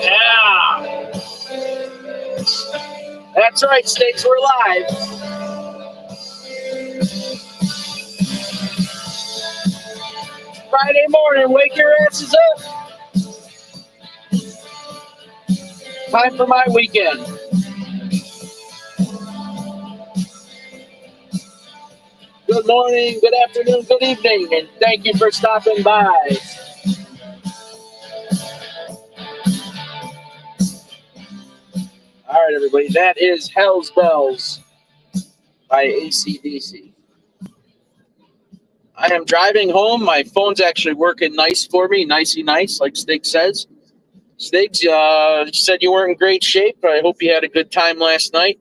Yeah. That's right, Stakes, we're live. Friday morning, wake your asses up. Time for my weekend. Good morning, good afternoon, good evening, and thank you for stopping by. All right, everybody, that is Hell's Bells by AC/DC. I am driving home. My phone's actually working nice for me, nicey nice, like Stig says. Stiggs, you said you weren't in great shape, but I hope you had a good time last night.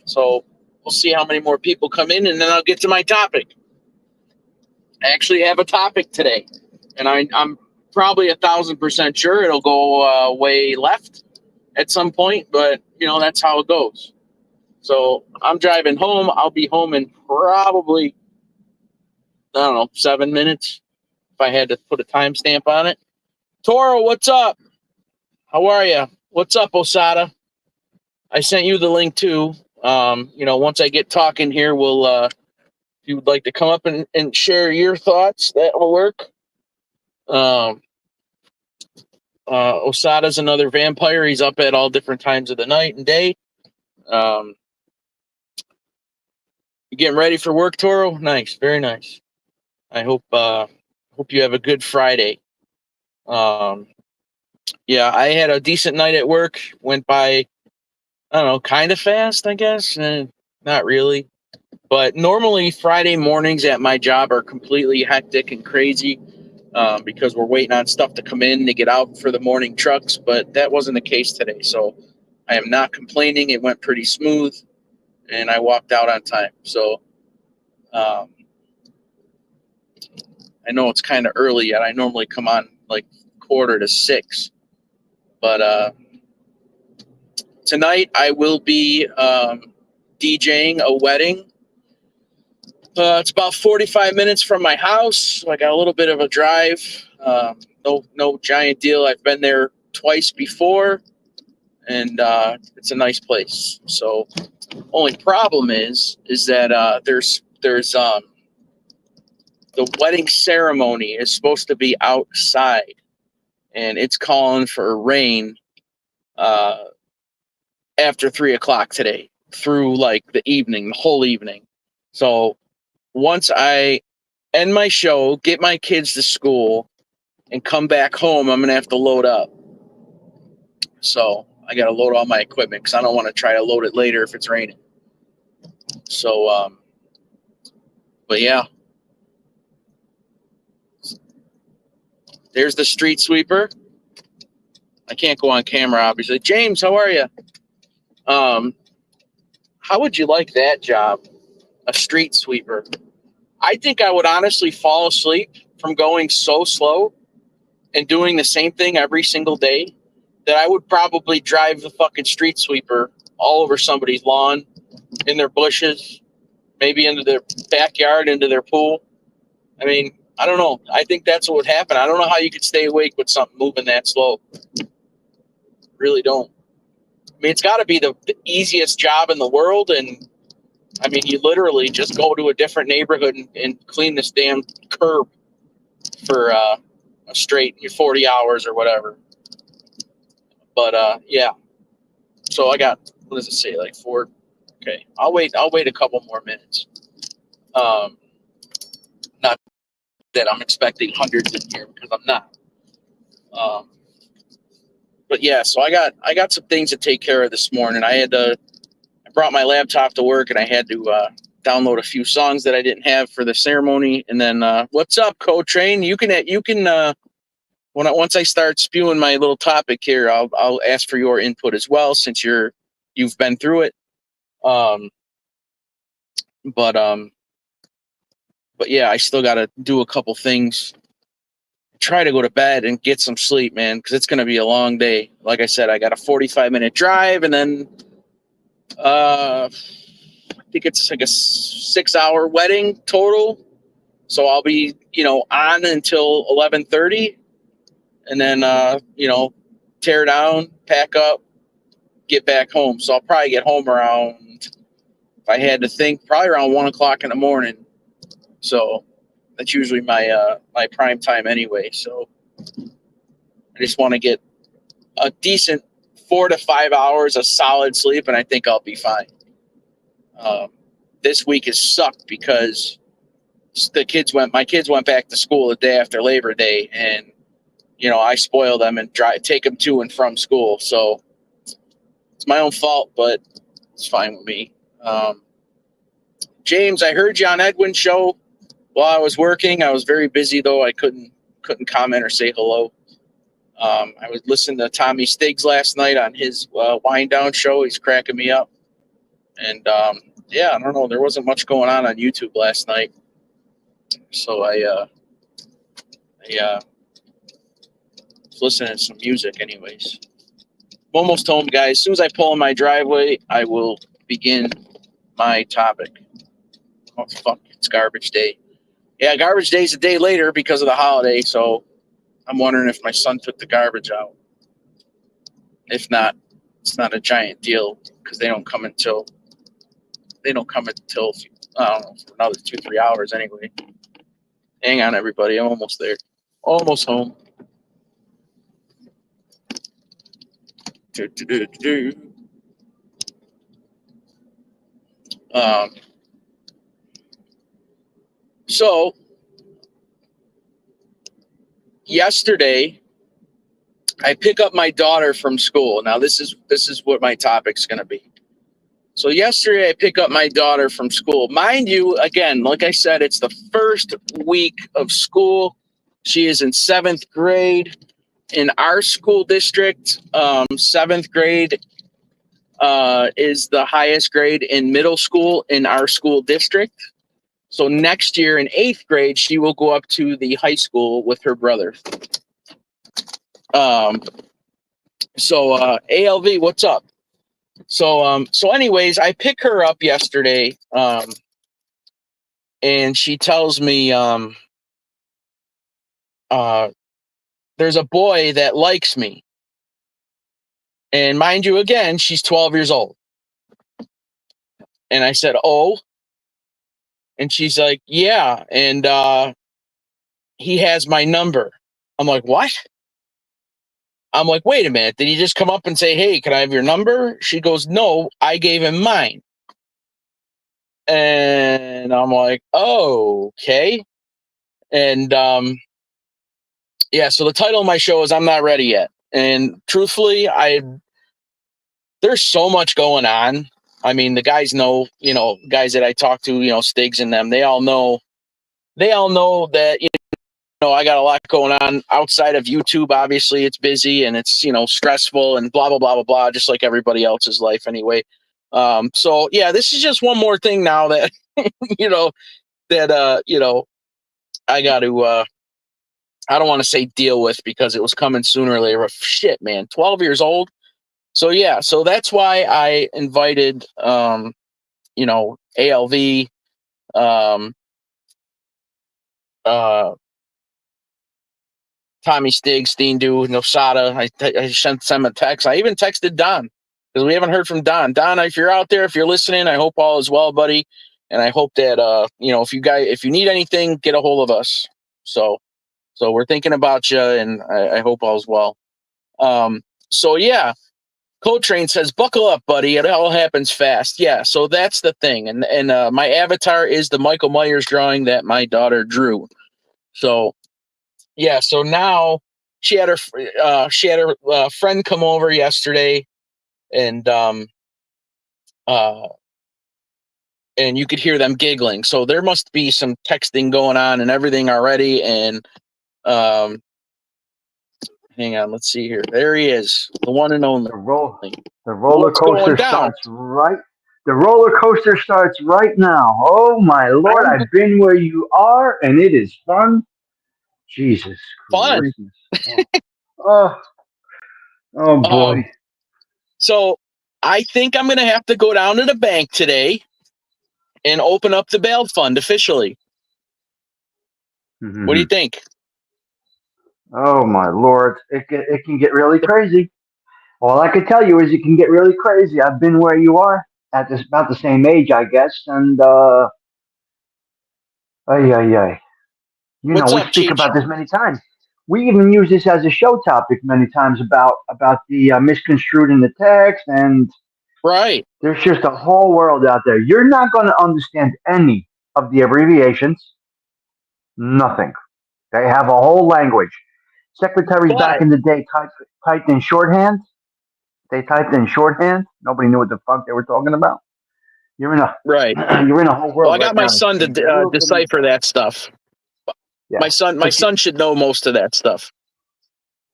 So we'll see how many more people come in, and then I'll get to my topic. I actually have a topic today, and I'm probably 1,000% sure it'll go way left at some point, but, that's how it goes. So I'm driving home. I'll be home in probably, 7 minutes if I had to put a timestamp on it. Toro, what's up? How are you? What's up, Osada? I sent you the link too. Once I get talking here, we'll, if you would like to come up and share your thoughts, that will work. Osada's another vampire. He's up at all different times of the night and day. You getting ready for work, Toro? Nice, very nice. I hope you have a good Friday. Yeah, I had a decent night at work. Went by, I don't know, kind of fast, I guess. Not really. But normally Friday mornings at my job are completely hectic and crazy because we're waiting on stuff to come in to get out for the morning trucks. But that wasn't the case today. So I am not complaining. It went pretty smooth, and I walked out on time. So I know it's kind of early yet. I normally come on like 5:45. But tonight I will be DJing a wedding. It's about 45 minutes from my house. So I got a little bit of a drive. No giant deal. I've been there twice before, and it's a nice place. So only problem is that there's the wedding ceremony is supposed to be outside, and it's calling for rain after 3:00 today through like the whole evening. So once I end my show, get my kids to school, and come back home, I'm going to have to load up. So I got to load all my equipment because I don't want to try to load it later if it's raining. So, but yeah. There's the street sweeper. I can't go on camera, obviously. James, how are you? How would you like that job? A street sweeper. I think I would honestly fall asleep from going so slow and doing the same thing every single day that I would probably drive the fucking street sweeper all over somebody's lawn, in their bushes, maybe into their backyard, into their pool. I mean, I don't know. I think that's what would happen. I don't know how you could stay awake with something moving that slow. Really don't. I mean, it's got to be the easiest job in the world. And I mean, you literally just go to a different neighborhood and clean this damn curb for a straight 40 hours or whatever. But yeah. So I got, what does it say? Like 4. Okay. I'll wait a couple more minutes. Not that I'm expecting hundreds in here, because I'm not. But yeah, so I got some things to take care of this morning. I brought my laptop to work, and I had to download a few songs that I didn't have for the ceremony. And then what's up, Co-Train? You can once I start spewing my little topic here, I'll ask for your input as well, since you've been through it. But yeah, I still got to do a couple things. Try to go to bed and get some sleep, man, because it's going to be a long day. Like I said, I got a 45-minute drive, and then I think it's like a 6-hour wedding total. So I'll be, on until 11:30, and then, tear down, pack up, get back home. So I'll probably get home around, if I had to think, probably around 1 o'clock in the morning. So that's usually my prime time anyway. So I just want to get a decent 4 to 5 hours of solid sleep, and I think I'll be fine. This week has sucked because my kids went back to school the day after Labor Day, and I spoil them and take them to and from school. So it's my own fault, but it's fine with me. James, I heard you on Edwin's show while I was working. I was very busy though. I couldn't comment or say hello. I was listening to Tommy Stiggs last night on his Wind Down show. He's cracking me up. And yeah, I don't know. There wasn't much going on YouTube last night. So I was listening to some music anyways. I'm almost home, guys. As soon as I pull in my driveway, I will begin my topic. Oh, fuck. It's garbage day. Yeah, garbage day's a day later because of the holiday, so I'm wondering if my son took the garbage out. If not, it's not a giant deal because they don't come until I don't know, for another 2-3 hours anyway. Hang on, everybody. I'm almost there. Almost home. So yesterday I pick up my daughter from school. Now this is what my topic's going to be. So yesterday I pick up my daughter from school. Mind you, again, like I said, it's the first week of school. She is in 7th grade. In our school district, 7th grade is the highest grade in middle school in our school district. So next year in 8th grade, she will go up to the high school with her brother. So ALV, what's up? So anyways, I pick her up yesterday, and she tells me there's a boy that likes me. And mind you, again, she's 12 years old. And I said, oh. And she's like, yeah. And he has my number. I'm like, what? I'm like, wait a minute. Did he just come up and say, hey, can I have your number? She goes, no, I gave him mine. And I'm like, oh, okay. And yeah, so the title of my show is I'm Not Ready Yet. And truthfully, there's so much going on. I mean, the guys know, guys that I talk to, Stiggs and them, they all know that, I got a lot going on outside of YouTube. Obviously, it's busy and it's, stressful and blah, blah, blah, blah, blah, just like everybody else's life anyway. So, yeah, this is just one more thing now that, I got to, I don't want to say deal with because it was coming sooner or later. Shit, man, 12 years old. So, yeah, so that's why I invited, ALV, Tommy Stiggs, Steendu, Nosada. I sent them a text. I even texted Don because we haven't heard from Don. Don, if you're out there, if you're listening, I hope all is well, buddy. And I hope that, if you need anything, get a hold of us. So we're thinking about you, and I hope all is well. So yeah, Coltrane says, buckle up, buddy. It all happens fast. Yeah. So that's the thing. And my avatar is the Michael Myers drawing that my daughter drew. So yeah, so now she had her friend come over yesterday, and uh, and you could hear them giggling. So there must be some texting going on and everything already. And um, hang on, let's see here. There he is, the one and only. The roll, the roller What's going coaster down? starts right. The roller coaster starts right now. Oh my lord! I've been where you are, and it is fun. Jesus Fun. Christmas! Oh, oh boy! So I think I'm gonna have to go down to the bank today and open up the bail fund officially. What do you think? Oh my lord! It can get really crazy. All I can tell you is it can get really crazy. I've been where you are at this about the same age, I guess, and ay ay ay. You know, What's we up, speak Cheech? about this many times. We even use this as a show topic many times about the misconstrued in the text, and Right. there's just a whole world out there. You're not going to understand any of the abbreviations. Nothing. They have a whole language. Secretaries back But in the day typed in shorthand. They typed in shorthand. Nobody knew what the fuck they were talking about. You're in a right. you're in a whole Well, world I right got my now that son to seems a little bit decipher bizarre. that stuff. Yeah, My but son should know most of that stuff.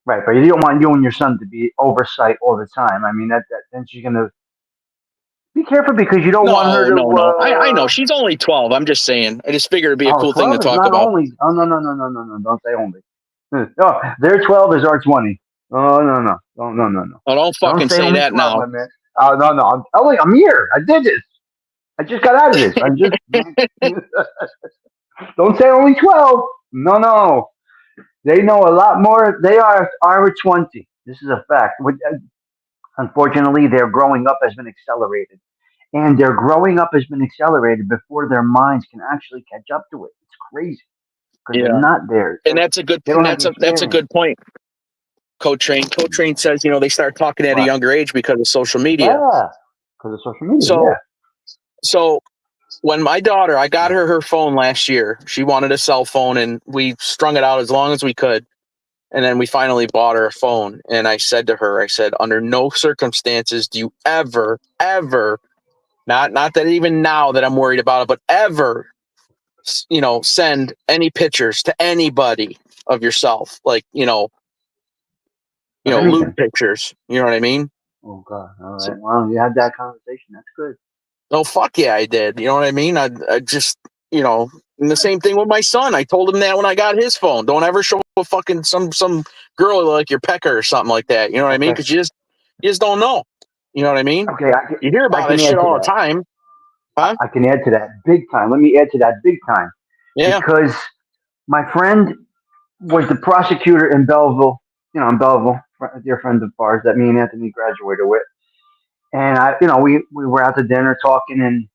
right, but you don't want you and your son to be oversight all the time. I mean, that then she's gonna be careful because you don't want her No, to. no, no. I know she's only 12. I'm just saying. I just figured it'd be a Oh, cool thing to 12 is talk not about. only. Oh, no, no, no, no, no, no. Don't say only. No, their 12 is our 20. Oh, no, no. No, no, no, no. Oh, don't Don't fucking say say only that 12, now. my man. Oh, no, no. I'm here. I did this. I just got out of this. I'm just. Don't say only 12. No, no. They know a lot more. They are our 20. This is a fact. Unfortunately, their growing up has been accelerated. And their growing up has been accelerated before their minds can actually catch up to it. It's crazy because they're Yeah, not there. and that's a good. They don't And have the that's a experience. good point. Co-train says they start talking at a Right. younger age because of social media. Yeah. Because of social media. So Yeah. so when my daughter, I got her phone last year. She wanted a cell phone, and we strung it out as long as we could. And then we finally bought her a phone. And I said to her, I said, under no circumstances do you ever, not that even now that I'm worried about it, but ever, send any pictures to anybody of yourself, like, Of lewd anything. pictures. You know what I mean? Oh, God. All So, right. Well, you had that conversation. That's good. oh, fuck yeah, I did. You know what I mean? I just, and the same thing with my son. I told him that when I got his phone. Don't ever show a fucking some girl like your pecker or something like that. You know what I mean? Okay. Because you just don't know. You know what I mean? Okay. You hear I about can that shit add to all the that. time, huh? I can add to that big time. Let me add to that big time Yeah. because my friend was the prosecutor in Belleville, in Belleville, a dear friend of ours that me and Anthony graduated with. And we were out to dinner talking, and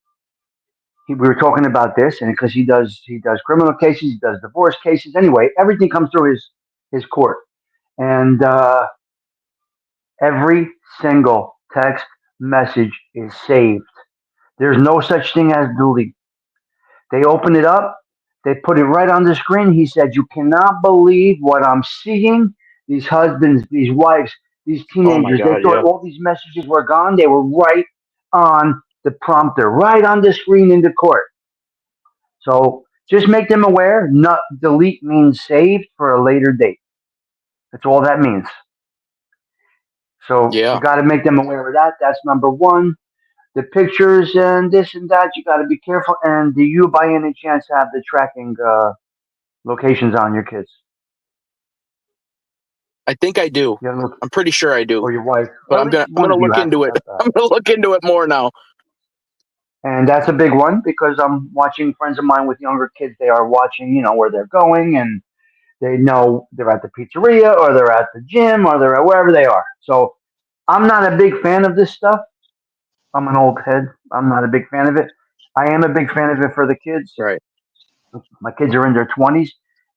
we were talking about this, and because he does criminal cases, he does divorce cases. Anyway, everything comes through his court, and every single text message is saved. There's no such thing as delete. They open it up, they put it right on the screen. He said, "You cannot believe what I'm seeing. These husbands, these wives, these Oh my teenagers, they god. thought Yeah. all these messages were gone. They were right on the prompter, right on the screen in the court. So just make them aware. Not delete means saved for a later date. That's all that means. So you Yeah. got to make them aware of that. That's number one. The pictures and this and that, you got to be careful. And do you, by any chance, have the tracking locations on your kids? I think I do. You look, I'm pretty sure I do. or your wife, But or at I'm least gonna I'm one gonna of you look has into it. has to have I'm it. gonna look into it more now. And that's a big one because I'm watching friends of mine with younger kids. They are watching, where they're going, and they know they're at the pizzeria or they're at the gym or they're at wherever they are. So I'm not a big fan of this stuff. I'm an old head. I'm not a big fan of it. I am a big fan of it for the kids. Right. My kids are in their 20s.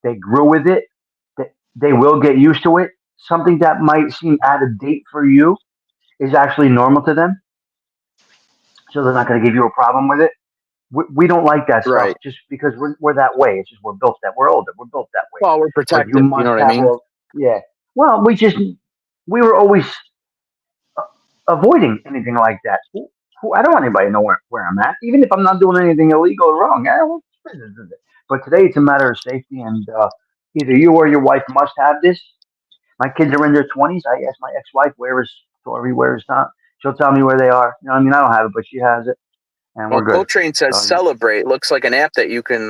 They grew with it. They will get used to it. Something that might seem out of date for you is actually normal to them. So they're not going to give you a problem with it. We don't like that stuff Right. just because we're that way. It's just we're built that we're older. We're built that way. Well, we're But you protective. You must know what I have mean? all. Yeah. Well, we were always uh, avoiding anything like that. I don't want anybody to know where I'm at, even if I'm not doing anything illegal or wrong. But today it's a matter of safety, and either you or your wife must have this. My kids are in their 20s. I ask my ex-wife, where is Tori, where is Tom? She'll tell me where they are. You know, I mean, I don't have it, but she has it, and Well, we're good. CoTrain says So Celebrate. Looks like an app that you can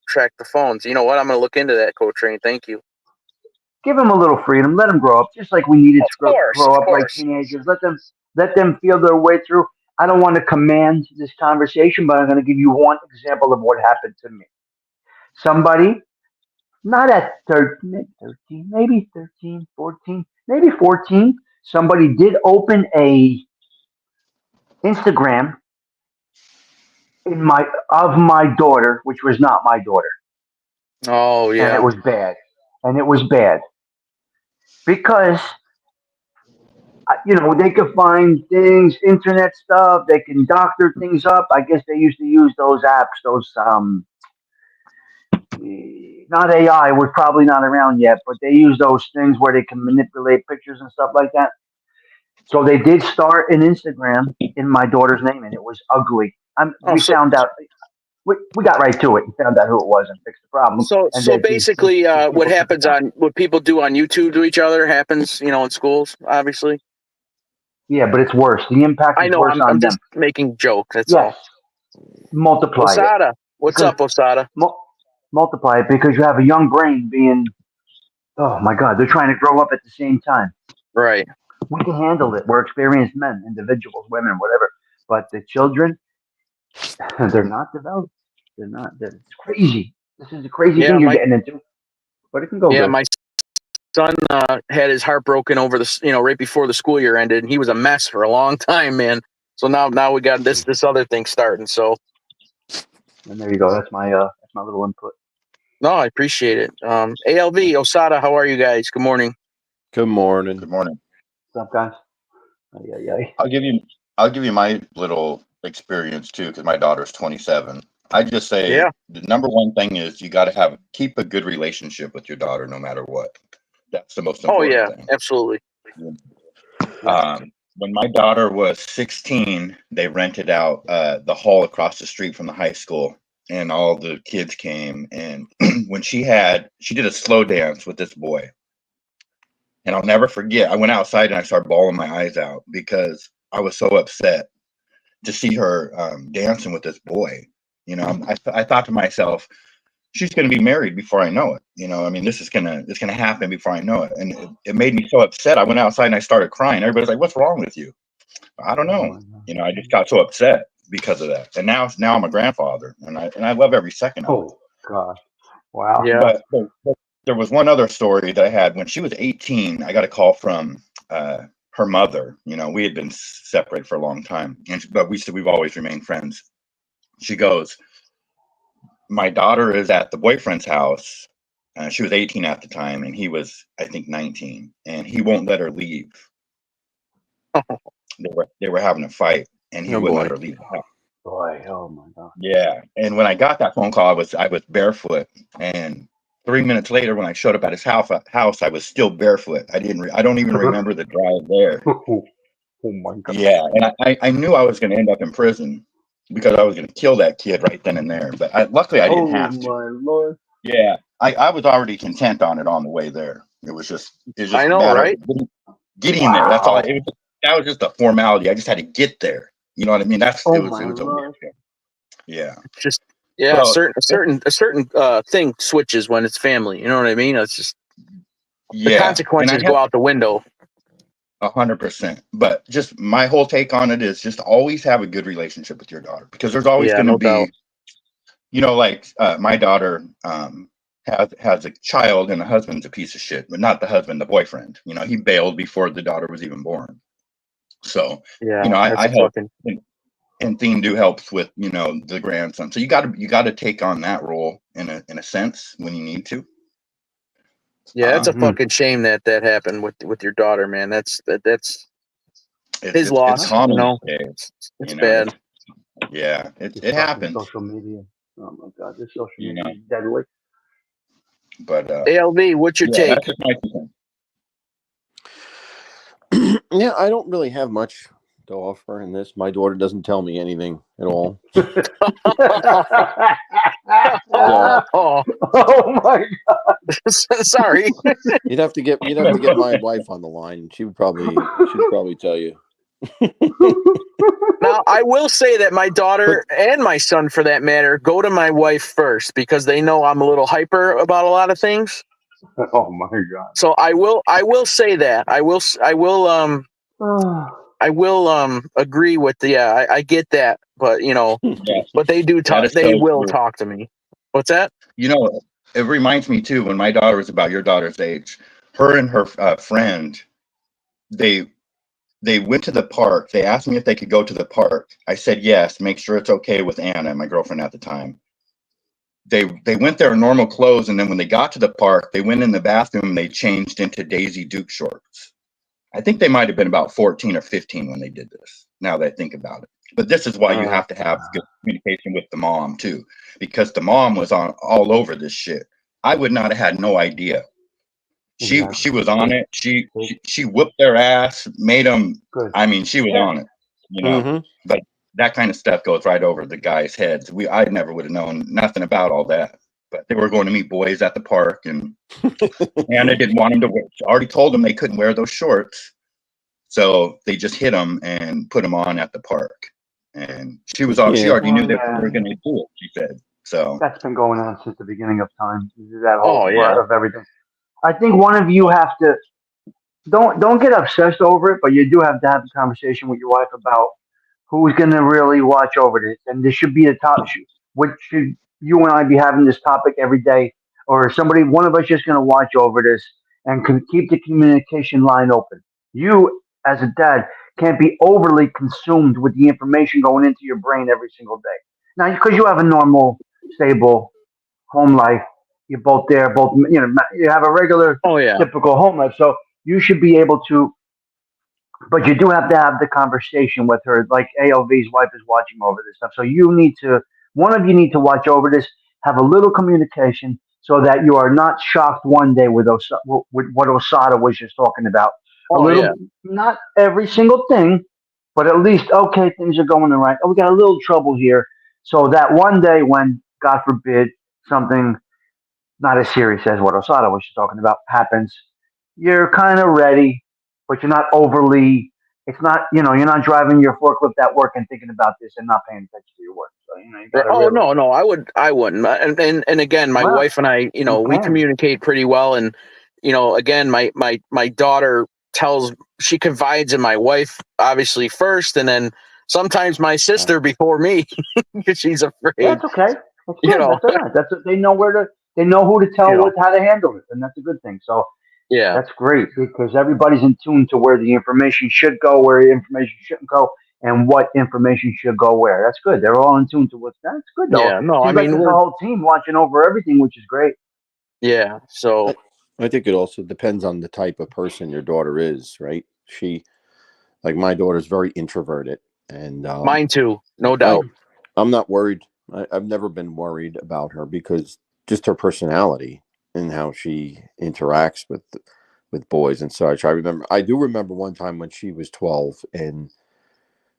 track the phones. You know what? I'm going to look into that, CoTrain. Thank you. give them a little freedom. Let them grow up, just like we needed Of to course, grow of up like course. teenagers. Let them feel their way through. I don't want to command this conversation, but I'm going to give you one example of what happened to me. Somebody, not at 13, maybe 13, 14, maybe 14, somebody did open a Instagram in my daughter, which was not my daughter, Oh, and it yeah. was bad, and it was bad because they could find things, internet stuff. They can doctor things up. I guess they used to use those apps, those not AI was probably not around yet, but they use those things where they can manipulate pictures and stuff like that. So they did start an Instagram in my daughter's name, and it was ugly. Oh, We found out. We got right to it and found out who it was and fixed the problem. And so basically, these what people took it happens down. on what people do on YouTube to each other happens, in schools. Obviously, Yeah, but it's worse. The impact I is know. worse I'm on just them. making joke. That's Yes, all. multiply it Osada, what's because up, Osada? mul- multiply it because you have a young brain being. Oh my God, they're trying to grow up at the same time. Right. We can handle it. We're experienced men, individuals, women, whatever. But the children, they're not developed. They're not. It's crazy. This is a crazy Yeah, thing you're getting into, but it can go good. my son had his heart broken over right before the school year ended, and he was a mess for a long time, man. So now we got this other thing starting. So And there you go. That's my little input. no, I appreciate it. ALV Osada, how are you guys? Good morning. Good morning. Good morning. What's up, guys? Yeah, yeah. I'll give you my little experience too, because my daughter's 27. I just say Yeah. the number one thing is you got to keep a good relationship with your daughter, no matter what. That's the most Oh important yeah, thing. absolutely. When my daughter was 16, they rented out the hall across the street from the high school, and all the kids came. And when she did a slow dance with this boy, and I'll never forget. I went outside and I started bawling my eyes out because I was so upset to see her dancing with this boy. I thought to myself, she's going to be married before I know it. I mean, it's going to happen before I know it. And it made me so upset. I went outside and I started crying. Everybody's like, "What's wrong with you?" I don't Oh know. my God. I just got so upset because of that. And now I'm a grandfather, and I love every second of it. Oh God. Wow. Yeah. But there was one other story that I had when she was 18. I got a call from her mother. We had been separated for a long time, but we've always remained friends. She goes, "My daughter is at the boyfriend's house." She was 18 at the time, and he was, I think, 19, and he won't let her leave. They were having a fight, and he Oh wouldn't boy. let her leave the house. Boy. Oh my God. Yeah, and when I got that phone call, I was barefoot, and 3 minutes later, when I showed up at his house, I was still barefoot. I don't even remember the drive there. Oh my God. Yeah, and I knew I was going to end up in prison because I was going to kill that kid right then and there. But luckily, I didn't Oh have to. my Lord. Yeah, I was already content on it on the way there. It was just I a know, matter right? of getting there. That's all. Wow. That was just a formality. I just had to get there. You know what I mean? Oh It my was a weird Lord. thing. Yeah. Just yeah, So a certain thing switches when it's family. You know what I mean? It's just the yeah, and I consequences have go out the window. 100%. But just my whole take on it is just always have a good relationship with your daughter, because there's always Yeah, going to no doubt. be, like my daughter has a child, and the husband's a piece of shit, but not the husband, the boyfriend. He bailed before the daughter was even born. So, Yeah, that's I a help, fucking and Theme do helps with the grandson. So you got to take on that role in a sense when you need to. yeah, that's a Um, Mhm. fucking shame that happened with your daughter, man. That's it's his it's loss. common You know, these days. it's It's bad. Yeah, This it fucking happens, social media. Oh my god, this social you media know. is deadly. But ALV, what's your yeah, that's take? just my 2 cents. Yeah, I don't really have much to offer in this. My daughter doesn't tell me anything at all. So Oh, Oh my sorry. you'd have to get my wife on the line, and she'd probably tell you. Now, I will say that my daughter and my son, for that matter, go to my wife first because they know I'm a little hyper about a lot of things. Oh my god. So I will say that I will agree with I get that, but Yeah, but they do that talk. is They so will true. talk to me. What's that? You know, it reminds me too when my daughter was about your daughter's age. Her and her friend, they went to the park. They asked me if they could go to the park. I said yes. Make sure it's okay with Anna, my girlfriend at the time. They went there in normal clothes, and then when they got to the park, they went in the bathroom and they changed into Daisy Duke shorts. I think they might have been about 14 or 15 when they did this, now that I think about it. But this is why you have to have good communication with the mom too, because the mom was on all over this shit. I would not have had no idea. She was on it. She whooped their ass, made them. Good. I mean, she was on it, you know. Mhm. But that kind of stuff goes right over the guys' heads. I never would have known nothing about all that. But they were going to meet boys at the park, and Anna didn't want them to wear. She already told them they couldn't wear those shorts, so they just hit them and put them on at the park. And she Yeah. already knew that Yeah. they were going to do it. She said so. That's been going on since the beginning of time. That Oh, whole yeah. of everything. I think one of you have to don't get obsessed over it, but you do have to have a conversation with your wife about who's going to really watch over this. And this should be a top. What should you and I be having this topic every day, or somebody? One of us just going to watch over this and can keep the communication line open. You, as a dad, can't be overly consumed with the information going into your brain every single day. Now, because you have a normal, stable home life, you're both there, both you have a regular, Oh yeah. typical home life, so you should be able to, but you do have to have the conversation with her. Like ALV's wife is watching over this stuff, so one of you need to watch over this, have a little communication, so that you are not shocked one day with what Osada was just talking about. A Oh little, yeah. not every single thing, but at least okay, things are going the right. Oh, we got a little trouble here, so that one day when God forbid something not as serious as what Osada was just talking about happens, you're kind of ready, but you're not overly. It's not, you're not driving your forklift at work and thinking about this and not paying attention to your work. So you got to Oh really. no, I wouldn't. And again, my Well, wife and I, you we can. communicate pretty well. And again, my daughter she confides in my wife obviously first, and then sometimes my sister before me because she's afraid. That's okay. That's You good. know, That's all right. They know they know who to tell You know. how to handle it, and that's a good thing. So yeah, that's great because everybody's in tune to where the information should go, where the information shouldn't go, and what information should go where. That's good. They're all in tune to what's that's good though. yeah. No, I Seems like mean there's a whole team watching over everything, which is great. yeah. So I think it also depends on the type of person your daughter is, right? Like my daughter's very introverted, and mine too, no doubt. I'm not worried. I've never been worried about her because just her personality and how she interacts with boys and such. I do remember one time when she was 12 and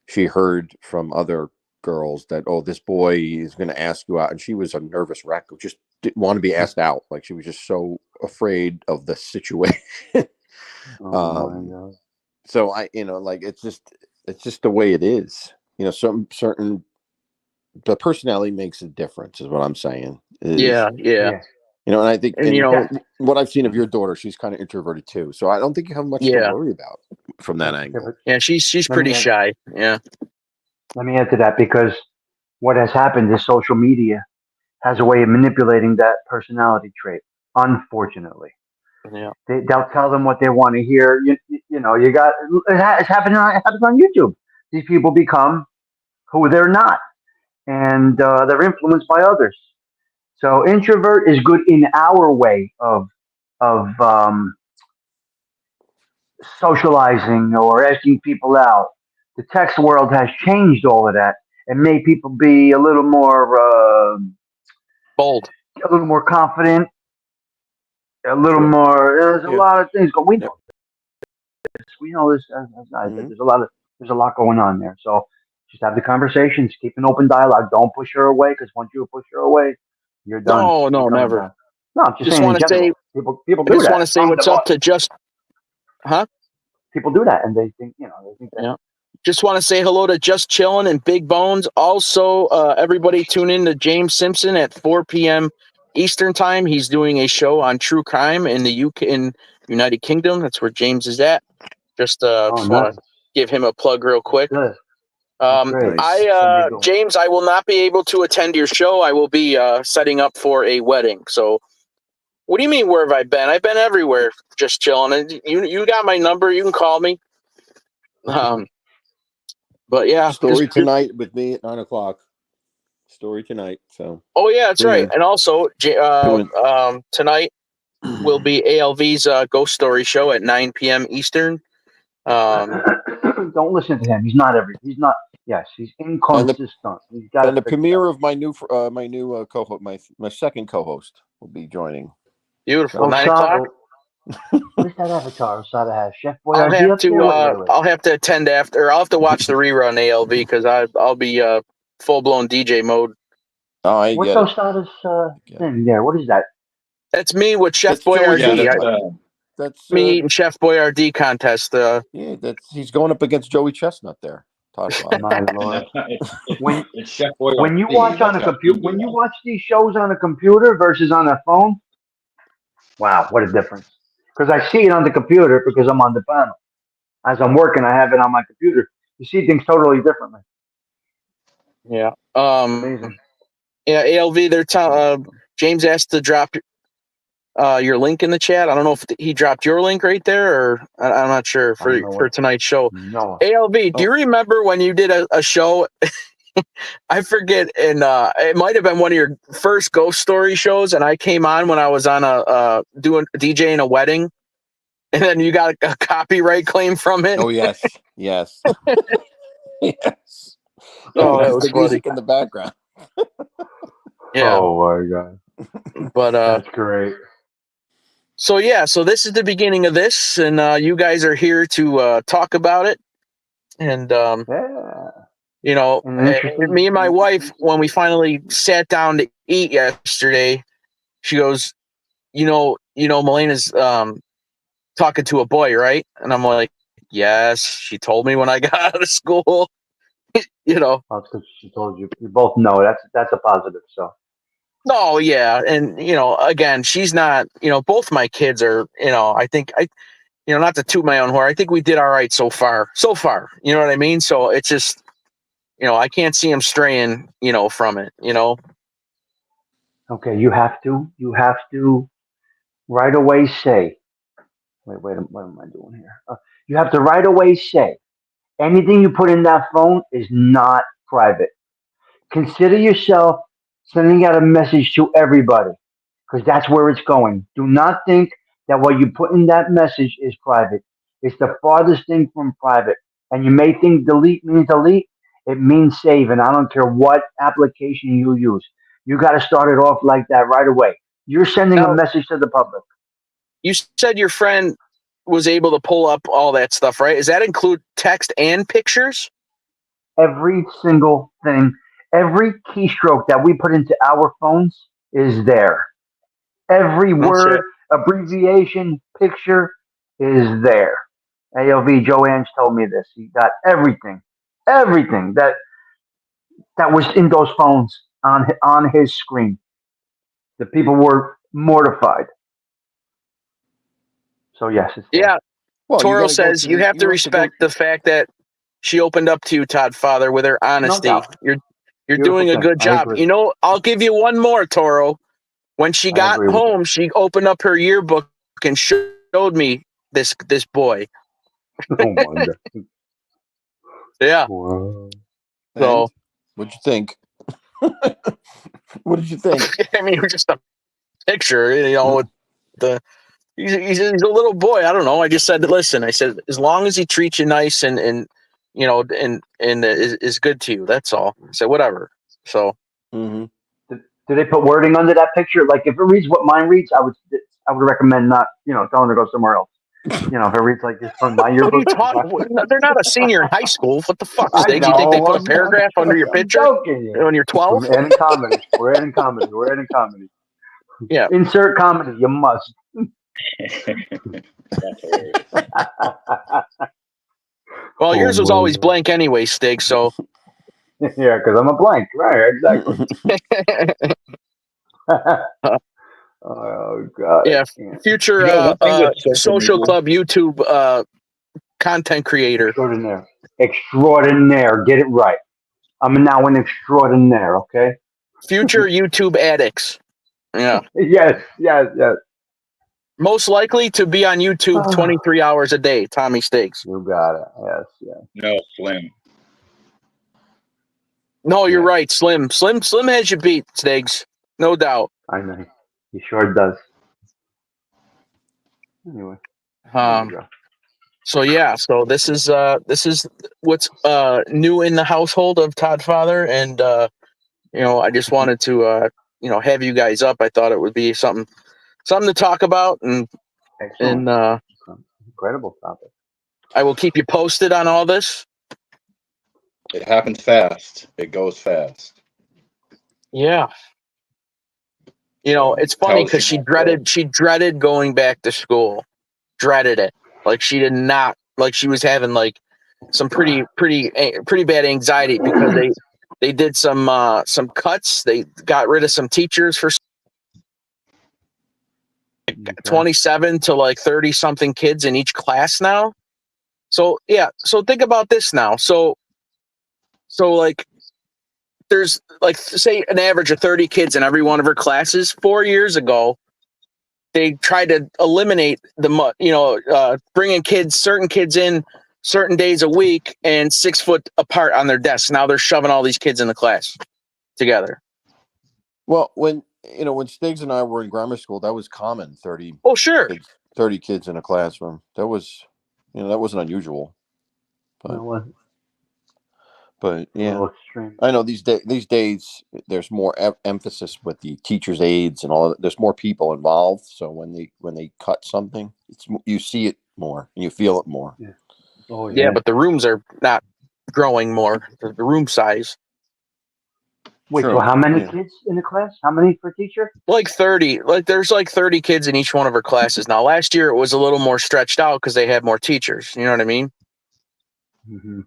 she heard from other girls that, oh, this boy is going to ask you out, and she was a nervous wreck who just didn't want to be asked out. Like she was just so afraid of the situation. Oh my god. So like it's just the way it is. Certain the personality makes a difference, is what I'm saying. Yeah. And I think, And and what I've seen of your daughter, she's kind of introverted too. So I don't think you have much to Yeah. worry about from that angle. Yeah, she's Let pretty me add- shy. Yeah. Let me add to that because what has happened is social media has a way of manipulating that personality trait. Unfortunately, Yeah. they'll tell them what they want to hear. You got it's happening. It happens on YouTube. These people become who they're not, and they're influenced by others. So introvert is good in our way of socializing or asking people out. The text world has changed all of that, It made people be a little Bold. confident, a little Sure. more. There's a Yeah. lot of things. We Yeah. know this. We know this. As guys, Mhm. there's a lot going on there. So just have the conversations. Keep an open dialogue. Don't push her away because once you push her away, you're done. No, You're no, coming never. back. No, I'm just Just saying in want to say, general. People I do just want to that. say what's up to just, huh? People do that, and they think they think that. Yeah. Just want to say hello to Just Chillin' and Big Bones. Also, everybody tune in to James Simpson at 4 p.m. Eastern time. He's doing a show on true crime in the UK, in United Kingdom. That's where James is at. Just Oh, want nice. to give him a plug real quick. Good. That's great. Nice. James, I will not be able to attend your show. I will be setting up for a wedding. So, what do you mean? Where have I been? I've been everywhere, just chilling. And you got my number. You can call me. But yeah, Story tonight with me at 9:00. Story tonight. So. Oh yeah, that's Tune right. in. And also, Tune tonight will be ALV's Ghost Story show at 9 p.m. Eastern. Don't listen to him. He's not. Yes, he's inconsistent. He's got And to the fix premiere of my new co-host, my second co-host, will be joining. Beautiful. that. 9 o'clock. What is that avatar Osada has? Chef I'll Boyardee have up there? to. Wait. I'll have to attend after. I'll have to watch the rerun ALV because I'll be full blown DJ mode. Oh, I What's get it. Osada's thing there? What is that? That's me with Chef That's Joey Boyardee. Chestnut. That's Me and Chef Boyardee contest. he's going up against Joey Chestnut there. Todd Father. My lord. When It's Chef Boyardee. when you watch on a computer, when you watch these shows on a computer versus on a phone, wow, what a difference! Because I see it on the computer because I'm on the panel. As I'm working, I have it on my computer. You see things totally differently. Yeah. Amazing. Yeah. ALV. James asked to drop your link in the chat. I don't know if he dropped your link right there, or I'm not sure for tonight's show. No. ALV, do you remember when you did a show? I forget, and it might have been one of your first ghost story shows, and I came on when I was on doing DJing a wedding, and then you got a copyright claim from it. Oh yes, yes, yes. Oh, that was the funny. music in the background. Yeah. Oh my god. But that's great. So this is the beginning of this, and you guys are here to talk about it, and Yeah. me and my wife, when we finally sat down to eat yesterday, she goes, Melena's talking to a boy, right? And I'm like, yes, she told me when I got out of school. That's because she told you. You both know that's a positive. So. No, yeah, and again, she's not. Both my kids are. I think not to toot my own horn. I think we did all right so far. You know what I mean? So it's just, I can't see him straying, from it. Okay, you have to right away say. Wait, what am I doing here? You have to right away say anything you put in that phone is not private. Consider yourself sending out a message to everybody because that's where it's going. Do not think that what you put in that message is private. It's the farthest thing from private. And you may think delete means delete. It means save. And I don't care what application you use. You got to start it off like that right away. You're sending a message to the public. You said your friend was able to pull up all that stuff, right? Does that include text and pictures? Every single thing, every keystroke that we put into our phones is there. Every word, abbreviation, picture is there. ALV Joanne told me this. He got everything that was in those phones on his screen. The people were mortified. So yes, it's there. Yeah. Well, Toro says you have to respect the fact that she opened up to you, Todd Father, with her honesty. No doubt. You're doing a good job. I'll give you one more, Toro. When she got home, she opened up her yearbook and showed me this boy. Oh my god. Yeah. Wow. So what'd you think? What did you think? I mean, just a picture, with the he's a little boy. I don't know. I just said, listen, I said, as long as he treats you nice and and is good to you. That's all. I said, whatever. So Mm-hmm. Do they put wording under that picture? Like if it reads what mine reads, I would recommend not, telling her to go somewhere else. If it reads like this from my what are you yearbook, talking? They're not a senior in high school. What the fuck, I Stiggs? You think they know. put a paragraph under your I'm picture joking. when you're 12? We're adding comedy. We're adding comedy. We're adding comedy. Yeah. Insert comedy. You must. That's hilarious. Well, yours was my always God. blank anyway, Stiggs. So Yeah, because I'm a blank. Right, exactly. Oh, God. yeah, future You know, one thing with social media- club YouTube content creator. Extraordinaire. Extraordinaire. Get it right. I'm now an extraordinaire, okay? Future YouTube addicts. Yeah. Yes. Most likely to be on YouTube 23 hours a day, Tommy Stiggs. You got it. Yes. No, Slim. No, you're Yeah. right. Slim has you beat, Stiggs. No doubt. I know. He sure does. Anyway. there you go. So this is what's new in the household of Todd Father, and I just wanted to have you guys up. I thought it would be something to talk about, and Excellent. Incredible topic. I will keep you posted on all this. It happens fast. It goes fast. Yeah. It's funny because she dreaded going back to school. Dreaded it. Like she did not, like she was having like some pretty bad anxiety because they did some cuts. They got rid of some teachers for 27 to like 30 something kids in each class now. So think about this now. So like there's like say an average of 30 kids in every one of her classes. 4 years ago, they tried to eliminate bringing certain kids in certain days a week and 6 foot apart on their desks. Now they're shoving all these kids in the class together. Well, when Stiggs and I were in grammar school, that was common. 30. Oh, sure. 30 kids in a classroom. That was, that wasn't unusual. But yeah, I know these days there's more emphasis with the teachers' aides and all. There's more people involved, so when they cut something, you see it more and you feel it more. Yeah. Oh yeah, but the rooms are not growing more. The room size. Wait, True. so how many kids in the class? How many per teacher? Like 30. Like there's like 30 kids in each one of her classes. Now last year it was a little more stretched out because they had more teachers. You know what I mean? Mm-hmm.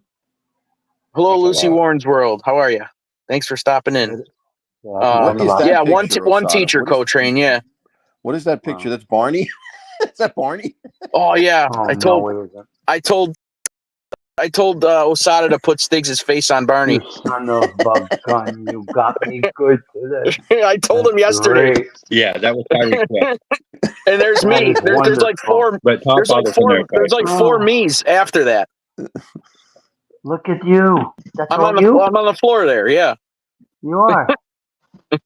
Hello, That's a Lucy lot. Warren's World. How are you? Thanks for stopping in. What is that? Yeah, picture, one Osada? teacher co-train. Yeah. What is that picture? Wow. That's Barney. Is that Barney? Oh yeah. Oh, I told Osada to put Stiggs' face on Barney. You son of a gun! You got me good today. I told him That's yesterday. great. Yeah, that was Tyree Swift. And there's That me. is There's like four. But Tom There's like Father's four. in there, There's like Oh. four me's after that. Look at you. That's I'm all on the you. I'm on the floor there. Yeah. You are.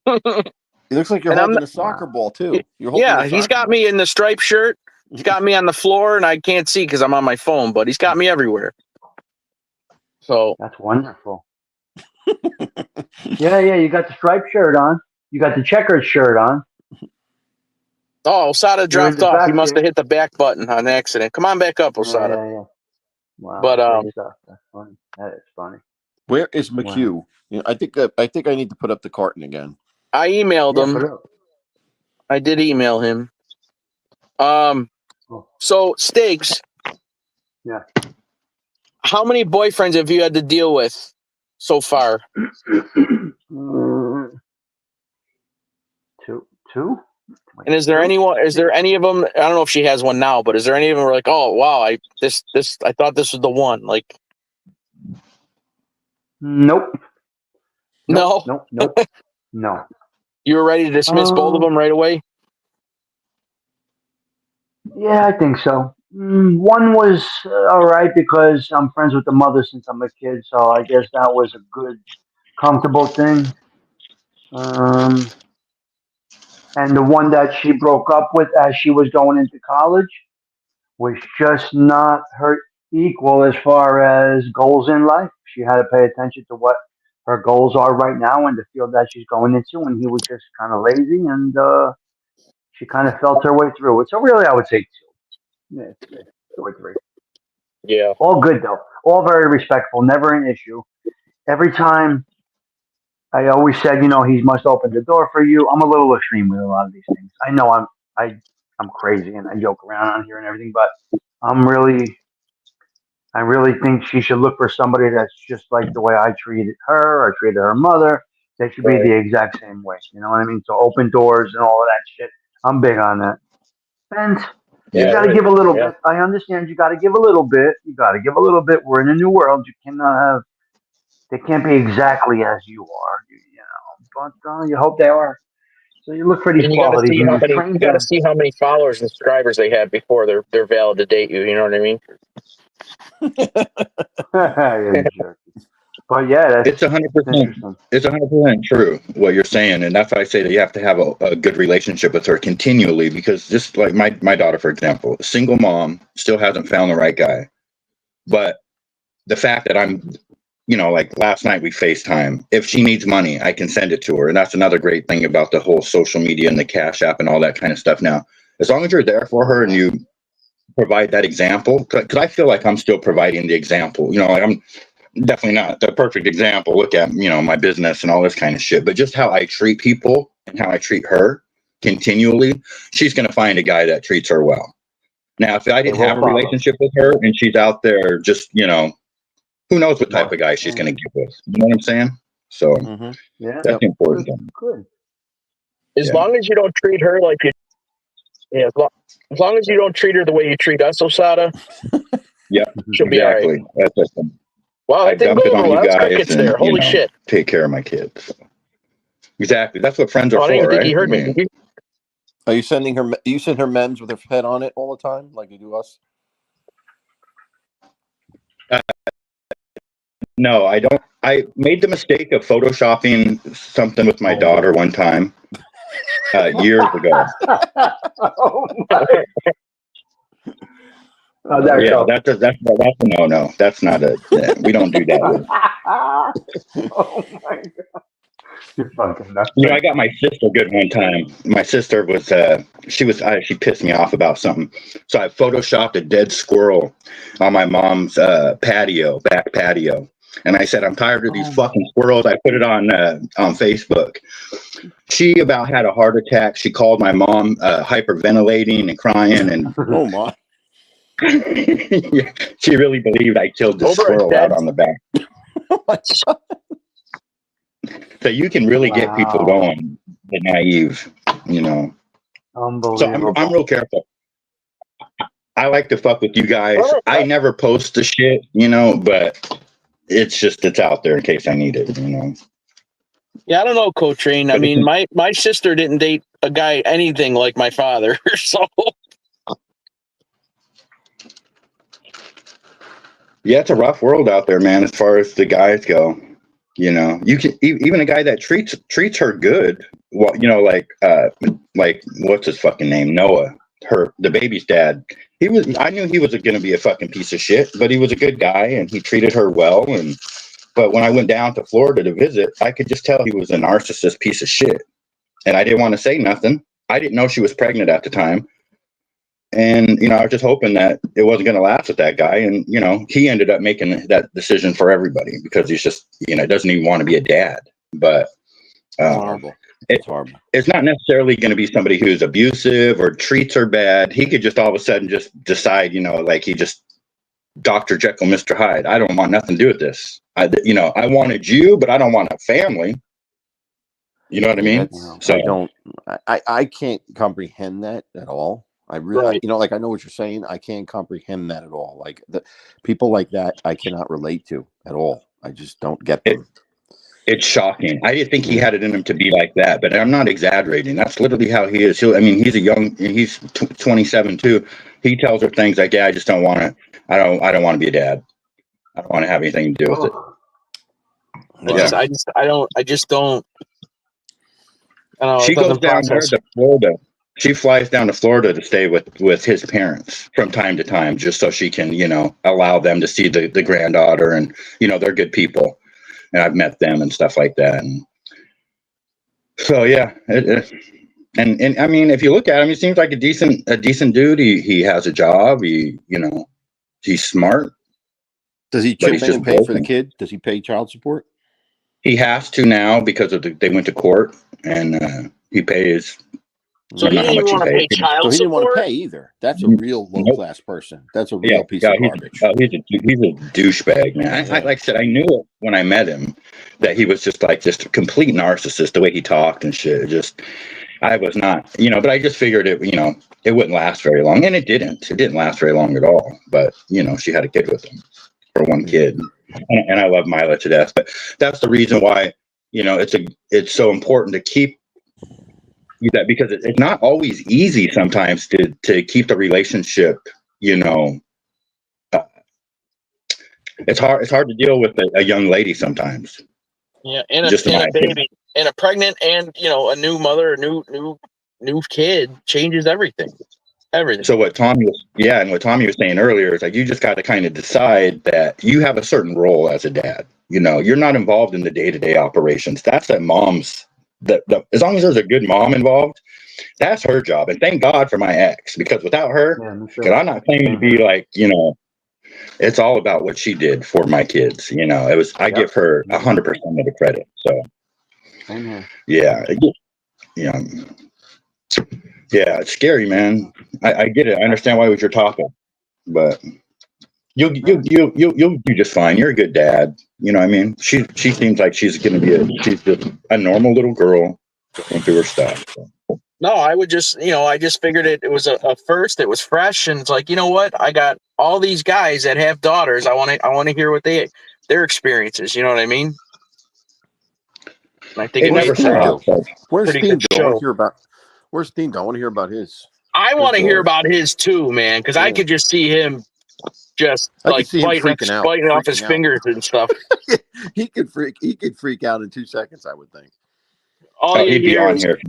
It looks like you're And I'm holding not- a soccer ball too. You're holding Yeah. a He's soccer got ball. me in the striped shirt. He's got me on the floor, and I can't see because I'm on my phone. But he's got me everywhere. So That's wonderful. Yeah. You got the striped shirt on. You got the checkered shirt on. Osada dropped the off. back He must here. have hit the back button on accident. Come on back up, Osada. Yeah. Wow. But, great stuff. That's funny. That is funny. Where is McHugh? I think I need to put up the carton again. I emailed Yeah, him. put it up. I did email him. Oh. So Stiggs. Yeah. How many boyfriends have you had to deal with so far? Two. And is there any of them? I don't know if she has one now, but is there any of them who are like, oh wow, I thought this was the one? Like, Nope. no, No. you were ready to dismiss both of them right away. Yeah, I think so. One was all right because I'm friends with the mother since I'm a kid, so I guess that was a good, comfortable thing. And the one that she broke up with as she was going into college was just not her. equal as far as goals in life. She had to pay attention to what her goals are right now and the field that she's going into. And he was just kind of lazy, and she kind of felt her way through it. So really, I would say two. Yeah, it's 2 or 3. Yeah. All good though. All very respectful. Never an issue. Every time I always said, he must open the door for you. I'm a little extreme with a lot of these things. I know I'm crazy and I joke around on here and everything, but I really think she should look for somebody that's just like the way I treated her or treated her mother. They should be Right. the exact same way. You know what I mean? So open doors and all of that shit. I'm big on that. And you Yeah. got to Right. give a little Yeah. bit. I understand you got to give a little bit. You got to give a little bit. We're in a new world. You cannot have. They can't be exactly as you are. But you hope they are. So you look for these And qualities and you train you got to them. see how many followers and subscribers they have before they're valid to date you. You know what I mean? You jerk. But yeah, It's that's 100%. interesting. It's 100% true what you're saying, and that's why I say that you have to have a good relationship with her continually. Because just like my daughter, for example, single mom, still hasn't found the right guy. But the fact that like last night we FaceTime. If she needs money, I can send it to her, and that's another great thing about the whole social media and the Cash App and all that kind of stuff. Now, as long as you're there for her and you provide that example, because I feel like I'm still providing the example. Like I'm definitely not the perfect example. Look at my business and all this kind of shit, but just how I treat people and how I treat her continually, she's going to find a guy that treats her well. Now, if I didn't will have a follow. relationship with her and she's out there just who knows what type of guy she's going to get with. You know what I'm saying? So Yeah, that's important. good. As Yeah. long as you don't treat her like you. Yeah. As long as you don't treat her the way you treat us, Osada. Yeah. She'll be all right. Exactly. That's it. Wow, I that thing dump it on you That's guys crickets and there. Holy shit! take care of my kids. Exactly. That's what friends are I didn't for, even think right? you heard me. I mean, Did you? Are you sending her? You send her memes with her head on it all the time, like you do us? No, I don't. I made the mistake of photoshopping something with my daughter one time years ago. Oh my! Yeah, that's a no. That's not we don't do that. Oh my god! You're fucking nuts. I got my sister good one time. My sister was she pissed me off about something, so I photoshopped a dead squirrel on my mom's back patio, and I said I'm tired of these fucking squirrels. I put it on Facebook. She about had a heart attack. She called my mom hyperventilating and crying, and Oh my! yeah, she really believed I killed the squirrel out on the back. Oh my God. So you can really get people going, the naive, Unbelievable. So I'm real careful. I like to fuck with you guys. I never post the shit, but it's out there in case I need it, Yeah, I don't know, Cotrain. I mean, my sister didn't date a guy anything like my father, so. Yeah, it's a rough world out there, man, as far as the guys go. You can even a guy that treats her good. Well, like what's his fucking name? Noah, the baby's dad. I knew he was going to be a fucking piece of shit, but he was a good guy and he treated her well. But when I went down to Florida to visit, I could just tell he was a narcissist piece of shit, and I didn't want to say nothing. I didn't know she was pregnant at the time. And, I was just hoping that it wasn't going to last with that guy. And, he ended up making that decision for everybody because he's just, doesn't even want to be a dad. But Horrible. It's horrible. It's not necessarily going to be somebody who's abusive or treats her bad. He could just all of a sudden just decide, like he just Dr. Jekyll, Mr. Hyde. I don't want nothing to do with this. I wanted you, but I don't want a family. You know what I mean? So I can't comprehend that at all. I really, Right. I know what you're saying. I can't comprehend that at all. Like the people like that, I cannot relate to at all. I just don't get them. It's shocking. I didn't think he had it in him to be like that, but I'm not exaggerating. That's literally how he is. He's 27 too. He tells her things like, "Yeah, I just don't want to. I don't want to be a dad. I don't want to have anything to do with it." I just don't. I don't know. She goes down there to Florida. She flies down to Florida to stay with his parents from time to time, just so she can, allow them to see the granddaughter, and they're good people, and I've met them and stuff like that. And so yeah, and I mean, if you look at him, he seems like a decent dude. He has a job. He's smart. Does he But chip he's in just and pay for the broken. kid? Does he pay child support? He has to now because they went to court, and he pays. So I he don't know didn't how even much he want to pay pays. child So he didn't want support. to pay either. That's a real low Nope. class person. That's a Yeah, real piece of garbage. he's a douchebag, man. Like I said, I knew it when I met him that he was just a complete narcissist. The way he talked and shit, I was not, but I just figured it, it wouldn't last very long, and it didn't. It didn't last very long at all. But she had a kid with him, for one kid, and I love Mila to death. But that's the reason why, it's so important to keep that, because it's not always easy sometimes to keep the relationship. It's hard to deal with a young lady sometimes. Yeah, and Just in a my opinion. baby, and a pregnant, and a new mother, a new kid changes everything. Everything. So what Tommy was saying earlier is like, you just got to kind of decide that you have a certain role as a dad. You're not involved in the day-to-day operations. That's that mom's. As long as there's a good mom involved, that's her job. And thank God for my ex, because without her, because I'm not claiming to be like, it's all about what she did for my kids. I give her 100% of the credit. So yeah, yeah, it's scary, man. I get it. I understand why it was your topic, but you'll do just fine. You're a good dad. You know what I mean? She seems like she's just a normal little girl going through her stuff. So. No, I would just, I just figured it was a first. It was fresh, and it's like, you know what? I got all these guys that have daughters. I want to hear what their experiences. You know what I mean? And I think It never stops. Where's pretty Steve? good I want show. to hear about. Where's Steve? I want to hear about his. I want to hear about his too, man, because I could just see him just I could see him biting off his fingers and stuff. He could freak out in 2 seconds, I would think. He'd be on here.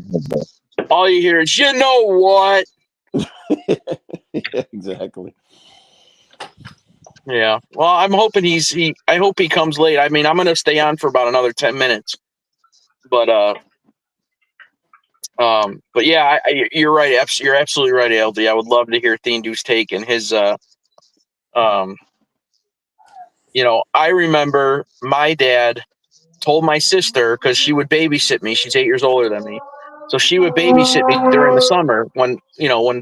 All you hear is, you know what? Yeah, exactly. Yeah. Well, I'm hoping I hope he comes late. I mean, I'm going to stay on for about another 10 minutes. But yeah, you're right. You're absolutely right, LD. I would love to hear Thindu's take and his, I remember my dad told my sister, because she would babysit me. She's 8 years older than me. So she would babysit me during the summer when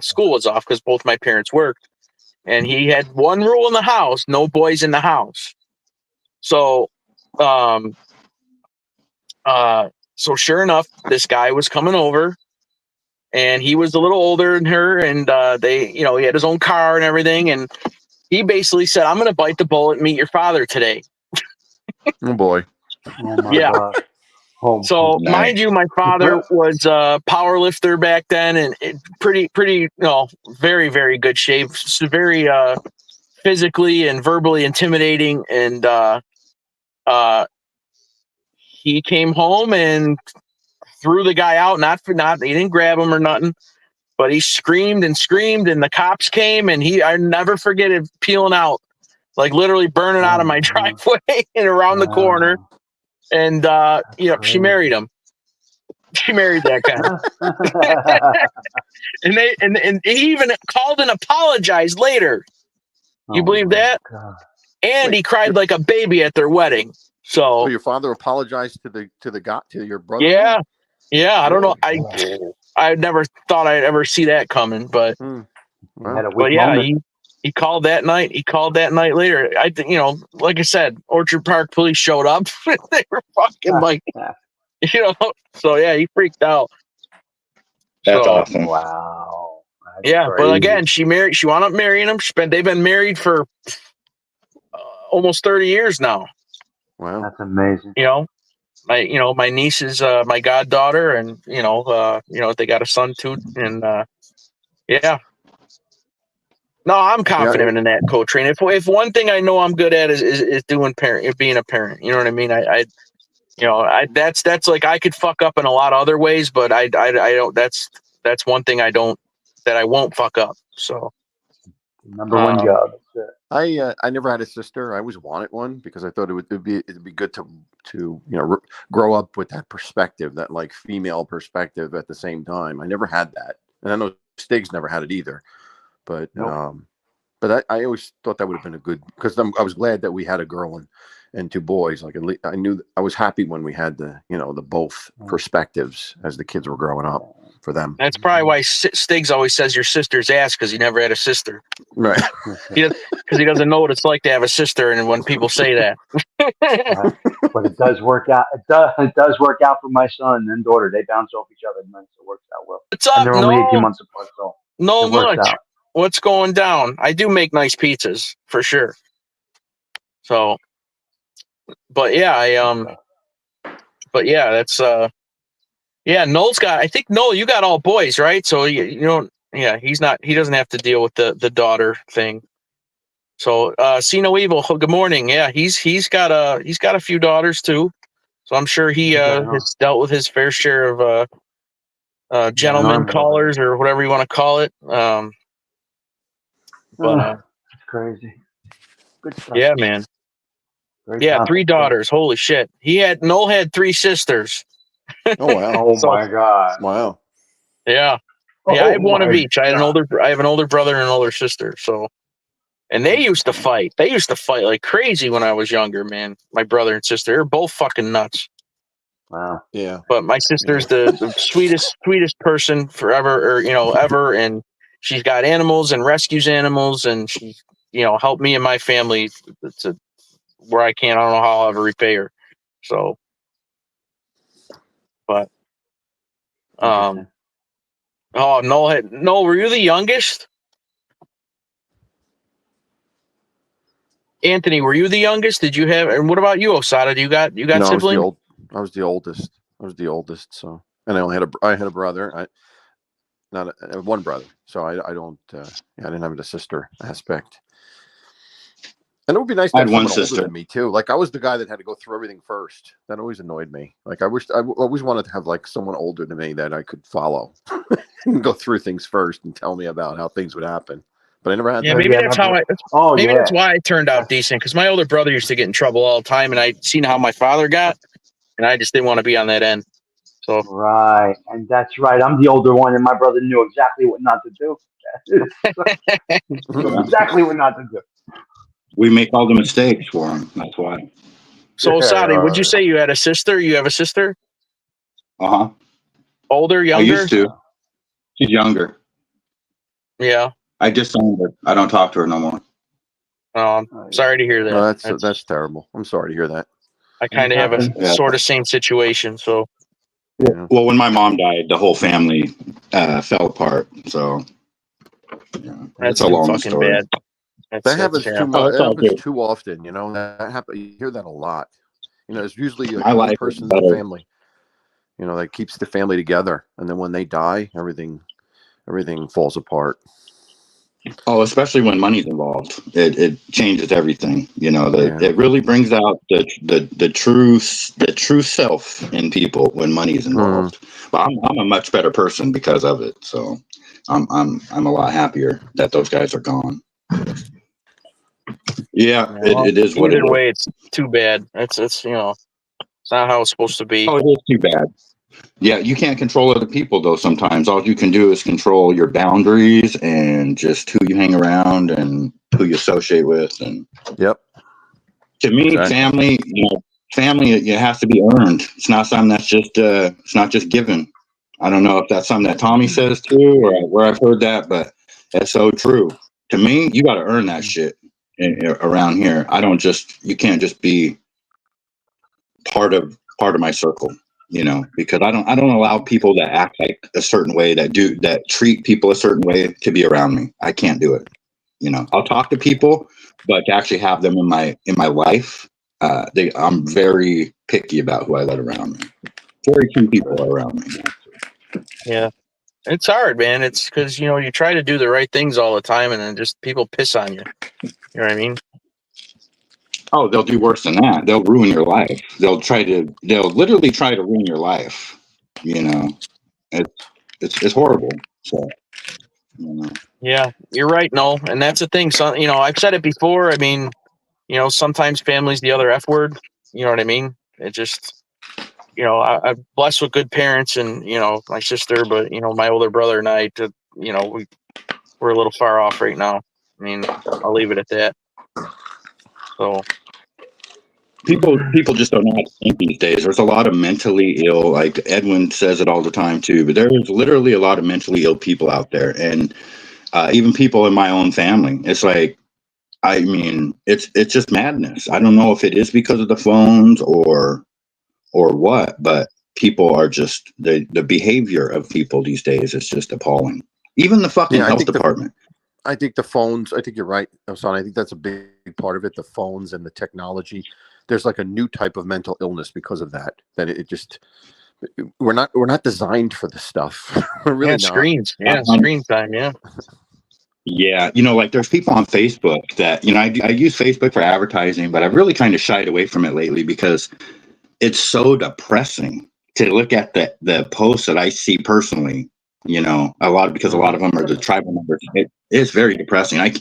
school was off, because both my parents worked. And he had one rule in the house: no boys in the house. So, so sure enough, this guy was coming over, and he was a little older than her, and he had his own car and everything, and he basically said, "I'm going to bite the bullet and meet your father today." Oh boy. Oh my Yeah. God. Oh, So, nice. mind you, my father was a power lifter back then, and pretty, very, very good shape. So very physically and verbally intimidating. And he came home and threw the guy out. He didn't grab him or nothing, but he screamed and screamed, and the cops came, and I never forget it, peeling out, like literally burning out of my driveway and around the corner. And she married him. She married that guy. and he even called and apologized later. You believe that? God. And he cried like a baby at their wedding. So your father apologized to your brother? Yeah. I don't know. I never thought I'd ever see that coming, but he called that night. He called that night later. I think, like I said, Orchard Park police showed up. They were fucking like, so yeah, he freaked out. That's awesome. Wow. That's crazy. But again, she wound up marrying him. They've been married for almost 30 years now. Wow. That's amazing. My niece is my goddaughter, and they got a son too, and yeah. No, I'm confident in that, Coach Train. If one thing I know I'm good at is being a parent. You know what I mean? That's like, I could fuck up in a lot of other ways, but I don't. That's that's one thing that I won't fuck up. So Number one job. That's it. I never had a sister. I always wanted one because I thought it'd be good to grow up with that perspective, that like female perspective at the same time. I never had that, and I know Stiggs never had it either. But Nope. but I always thought that would have been a good, because I was glad that we had a girl and two boys. Like, at least I knew I was happy when we had the both perspectives as the kids were growing up for them. that's probably why Stiggs always says your sister's ass, because he never had a sister. Right. Because he doesn't know what it's like to have a sister, and when people say that. Right. But it does work out. It does work out for my son and daughter. They bounce off each other nice. It works out well. What's And up? they're only 18 months apart, so No it works much. out. What's going down? I do make nice pizzas for sure. So, but yeah, but yeah, that's yeah. Noel's got. I think Noel, you got all boys, right? So you know, yeah, he doesn't have to deal with the daughter thing. So, see no evil. Good morning. Yeah, he's got a few daughters too. So I'm sure he has dealt with his fair share of gentleman callers or whatever you want to call it. But it's crazy. Good stuff. yeah, man. Great Yeah, topic. 3 daughters. Holy shit. Noel had 3 sisters. Oh wow. Oh my God. Wow. Yeah. Yeah, I have one of my each. I have an older brother and an older sister. So, and they used to fight. They used to fight like crazy when I was younger, man. My brother and sister, they're both fucking nuts. Wow. Yeah. But my sister's the sweetest person forever, or ever, and she's got animals and rescues animals, and she helped me and my family to where I don't know how I'll ever repay her. So, but oh, Noel, were you the youngest? Anthony, were you the youngest? Did you have? And what about you, Osada? You got No, siblings? I was the oldest. I was the oldest. So, and I had a brother. One brother. So I don't. I didn't have a sister aspect. And it would be nice to have someone older than me too. Like, I was the guy that had to go through everything first. That always annoyed me. Like, I always wanted to have like someone older than me that I could follow and go through things first and tell me about how things would happen. But I never had. Yeah, that. maybe that's how I. Oh, maybe yeah. that's why I turned out decent, because my older brother used to get in trouble all the time, and I'd seen how my father got, and I just didn't want to be on that end. So Right, and that's right. I'm the older one, and my brother knew exactly what not to do. Exactly what not to do. We make all the mistakes for him. That's why. So, Osadi, would you say you had a sister? You have a sister? Uh-huh. Older, I younger? used to. She's younger. Yeah. I disowned her. I don't talk to her no more. Oh, I'm sorry to hear that. No, that's terrible. I'm sorry to hear that. I kind of have a sort of same situation. So, Yeah. Well, when my mom died, the whole family fell apart. So, that's a long fucking story. bad. That happens too Oh, often. That happens. You hear that a lot. It's usually My a life person is in the better. family. That keeps the family together, and then when they die, everything falls apart. Oh, especially when money's involved, it changes everything. It really brings out the true self in people when money is involved. But I'm a much better person because of it. So I'm a lot happier that those guys are gone. Yeah, it is what it is. Either way, it's too bad. It's it's not how it's supposed to be. Oh, it is too bad. Yeah, you can't control other people though. Sometimes all you can do is control your boundaries and just who you hang around and who you associate with. And Yep. to me, family, it has to be earned. It's not something that's just it's not just given. I don't know if that's something that Tommy says too, or where I've heard that, but that's so true. To me, you got to earn that shit around here. You can't just be part of my circle. Because I don't allow people that act like a certain way, that treat people a certain way to be around me. I can't do it. I'll talk to people, but to actually have them in my life, I'm very picky about who I let around me. Very few people are around me. Yeah, it's hard, man. It's because you try to do the right things all the time, and then just people piss on you. You know what I mean? Oh, they'll do worse than that. They'll ruin your life. They'll literally try to ruin your life. It's it's horrible. So, you know. Yeah, you're right. No, and that's the thing. So, I've said it before. I mean, sometimes family's the other F word. You know what I mean? It just, I'm blessed with good parents and, my sister, but, my older brother and I, we're a little far off right now. I mean, I'll leave it at that. So, People just don't know how to think these days. There's a lot of mentally ill, like Edwin says it all the time too, but there's literally a lot of mentally ill people out there. And even people in my own family. It's like, I mean, it's just madness. I don't know if it is because of the phones or what, but people are just the behavior of people these days is just appalling. Even the fucking Yeah, health department. I think the phones. I think you're right, Hassan. I think that's a big part of it. The phones and the technology. There's like a new type of mental illness because of that. That it just we're not designed for this stuff. We're really not. Screens. Yeah, screen time. Yeah. Yeah, like there's people on Facebook that I use Facebook for advertising, but I've really kind of shied away from it lately because it's so depressing to look at the posts that I see personally. Because a lot of them are the tribal members. It's very depressing. I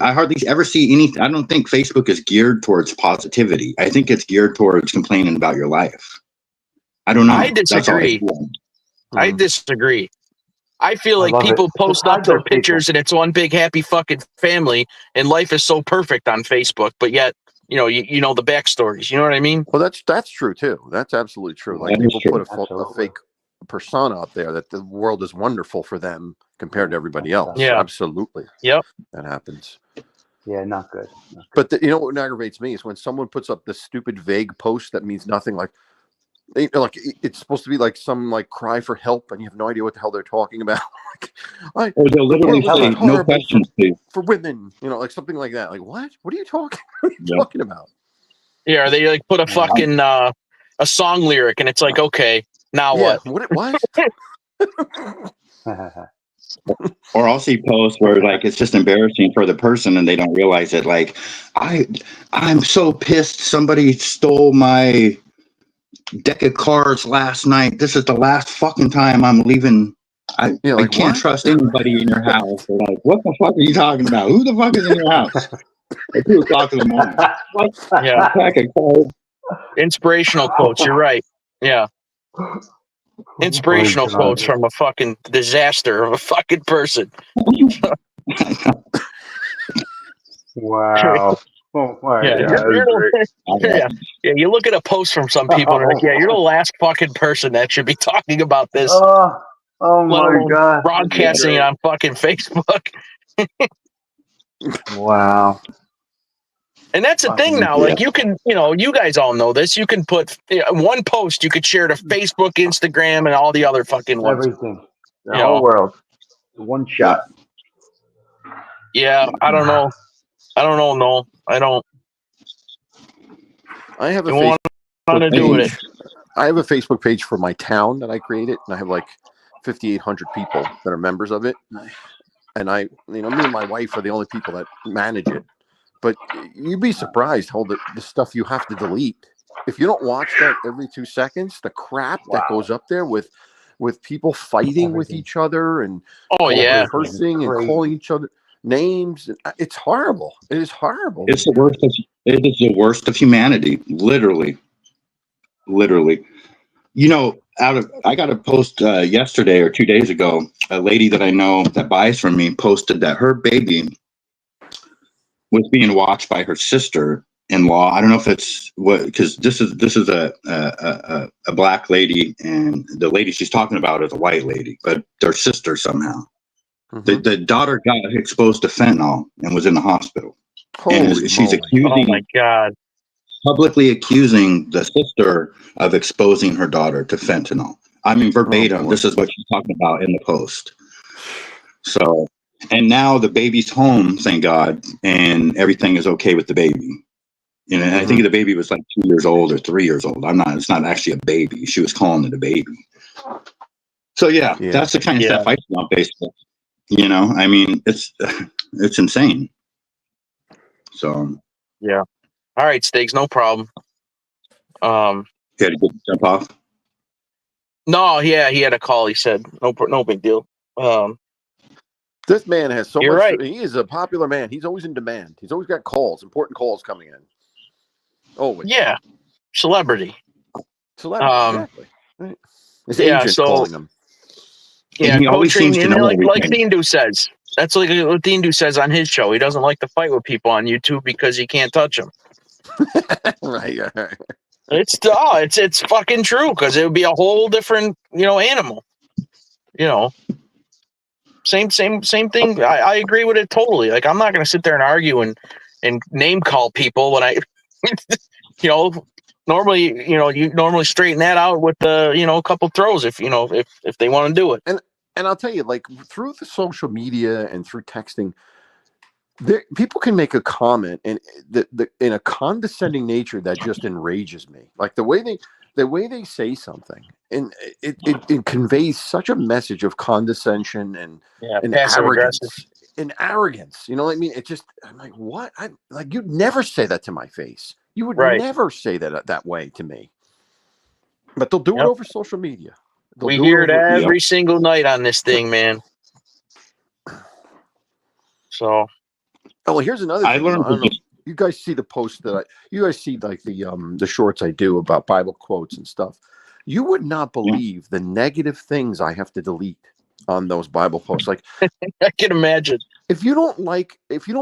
hardly ever see anything. I don't think Facebook is geared towards positivity. I think it's geared towards complaining about your life. I don't know. I disagree. I disagree. I feel like people post up their pictures and it's one big happy fucking family and life is so perfect on Facebook, but yet, you know the backstories. You know what I mean? Well, that's true too. That's absolutely true. Like people put a fake persona up there that the world is wonderful for them compared to everybody else. Yeah, absolutely. Yep, that happens. Yeah, not good. But what aggravates me is when someone puts up this stupid vague post that means nothing. Like it's supposed to be like some like cry for help, and you have no idea what the hell they're talking about. Or they'll literally say no questions, please. For women, like something like that. Like what? What are you talking about? Yeah, or they like put a fucking a song lyric, and it's like, okay, now what? What? Or I'll see posts where like it's just embarrassing for the person and they don't realize it. Like I'm so pissed somebody stole my deck of cards last night. This is the last fucking time I'm leaving. I can't trust anybody in your house. They're like, what the fuck are you talking about? Who the fuck is in your house? At 2 o'clock in the morning. Yeah. Deck of cards. Inspirational quotes. You're right. Yeah. Inspirational quotes from a fucking disaster of a fucking person. Wow. Oh, Yeah, you look at a post from some people and they're like, yeah, you're the last fucking person that should be talking about this. Oh my God. Broadcasting it on fucking Facebook. Wow. And that's the thing now. Like you can, you guys all know this. You can put one post, you could share to Facebook, Instagram, and all the other fucking ones. Everything. The whole world. One shot. Yeah, I don't know. No, I don't. I have a Facebook page. I have a Facebook page for my town that I created, and I have like 5,800 people that are members of it. Nice. And me and my wife are the only people that manage it. But you'd be surprised how the stuff you have to delete. If you don't watch that every 2 seconds, the crap that goes up there with people fighting with each other and cursing and calling each other names, it's horrible. It is horrible. It is the worst of humanity. Literally. I got a post yesterday or 2 days ago. A lady that I know that buys from me posted that her baby was being watched by her sister-in-law. I don't know if it's because this is a black lady, and the lady she's talking about is a white lady, but they're sisters somehow. Mm-hmm. The daughter got exposed to fentanyl and was in the hospital. She's accusing. Oh my God. Publicly accusing the sister of exposing her daughter to fentanyl. I mean, verbatim, this is what she's talking about in the post. So, and now the baby's home, thank God, and everything is okay with the baby. And I think the baby was like 2 years old or 3 years old. It's not actually a baby. She was calling it a baby. So yeah. That's the kind of stuff I see on Facebook. I mean, it's insane. So. Yeah. All right, Stiggs, no problem. You had to jump off? No, yeah, he had a call. He said no big deal. This man has so You're much. right. He is a popular man. He's always in demand. He's always got calls, important calls coming in. Always. Yeah, celebrity. Celebrity, exactly. Right. His Yeah, agent so calling him. yeah, And he always coaching, seems to and know like everything. Thindu says, that's like what Thindu says on his show. He doesn't like to fight with people on YouTube because he can't touch them. Right. It's fucking true, because it would be a whole different animal. Same thing. I agree with it totally. Like, I'm not going to sit there and argue and name call people when I normally you normally straighten that out with a couple throws if they want to do it. And I'll tell you, like, through the social media and through texting, people can make a comment and in a condescending nature that just enrages me. Like the way they say something, and it conveys such a message of condescension and Passive aggressive. arrogance. You know what I mean? I'm like, what? Like, you'd never say that to my face. You would Right. never say that way to me. But they'll do it over social media. We hear it every single night on this thing, man. So. Oh, well, here's another thing. I don't know. You guys see the post you guys see like the shorts I do about Bible quotes and stuff. You would not believe the negative things I have to delete on those Bible posts. Like, I can imagine. If you don't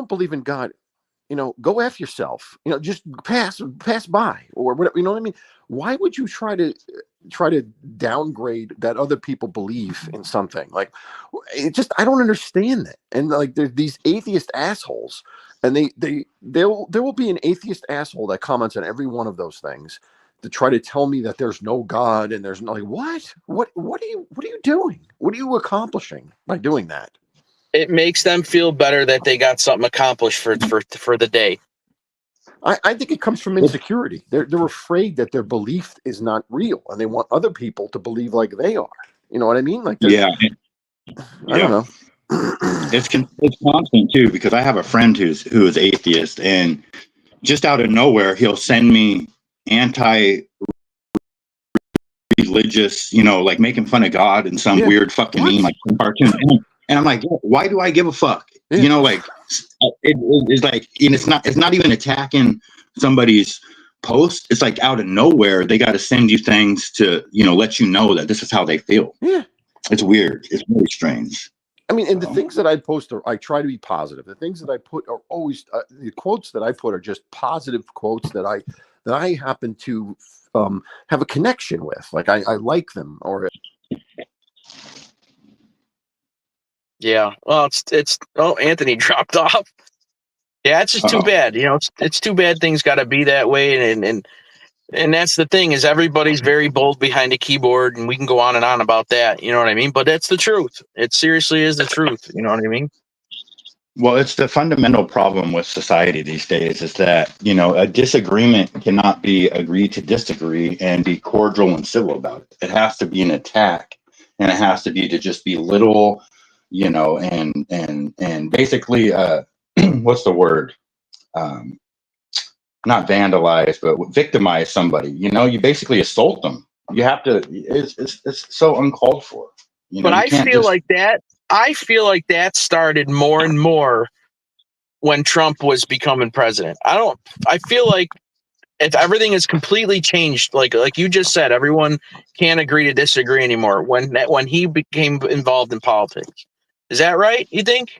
believe in God, go F yourself. Just pass by or whatever. You know what I mean? Why would you try to downgrade that other people believe in something? Like, I don't understand that. And like, there's these atheist assholes, and there will be an atheist asshole that comments on every one of those things to try to tell me that there's no God and there's no, like, what are you doing? What are you accomplishing by doing that? It makes them feel better that they got something accomplished for the day. I think it comes from insecurity. They're afraid that their belief is not real, and they want other people to believe like they are. You know what I mean? Like, I don't know. It's constant too, because I have a friend who is atheist, and just out of nowhere, he'll send me anti-religious, like making fun of God and some weird fucking meme, like cartoon. And I'm like, why do I give a fuck? Yeah. Like it's like, it's not even attacking somebody's post. It's like out of nowhere, they got to send you things to, let you know that this is how they feel. Yeah. It's weird. It's really strange. I mean, and the things that I post I try to be positive. The things that I put are always, the quotes that I put are just positive quotes that I happen to have a connection with. Like, I like them, or. Yeah, well, it's Anthony dropped off. Yeah, it's just too bad. It's too bad things got to be that way, and that's the thing, is everybody's very bold behind a keyboard, and we can go on and on about that. You know what I mean? But that's the truth. It seriously is the truth. You know what I mean? Well, it's the fundamental problem with society these days, is that, a disagreement cannot be agreed to disagree and be cordial and civil about it. It has to be an attack, and it has to be to just belittle, and basically, what's the word? Not vandalize, but victimize somebody. You basically assault them. You have to. It's so uncalled for. But I feel like that started more and more when Trump was becoming president. I feel like everything has completely changed. Like you just said, everyone can't agree to disagree anymore when he became involved in politics. Is that right, you think?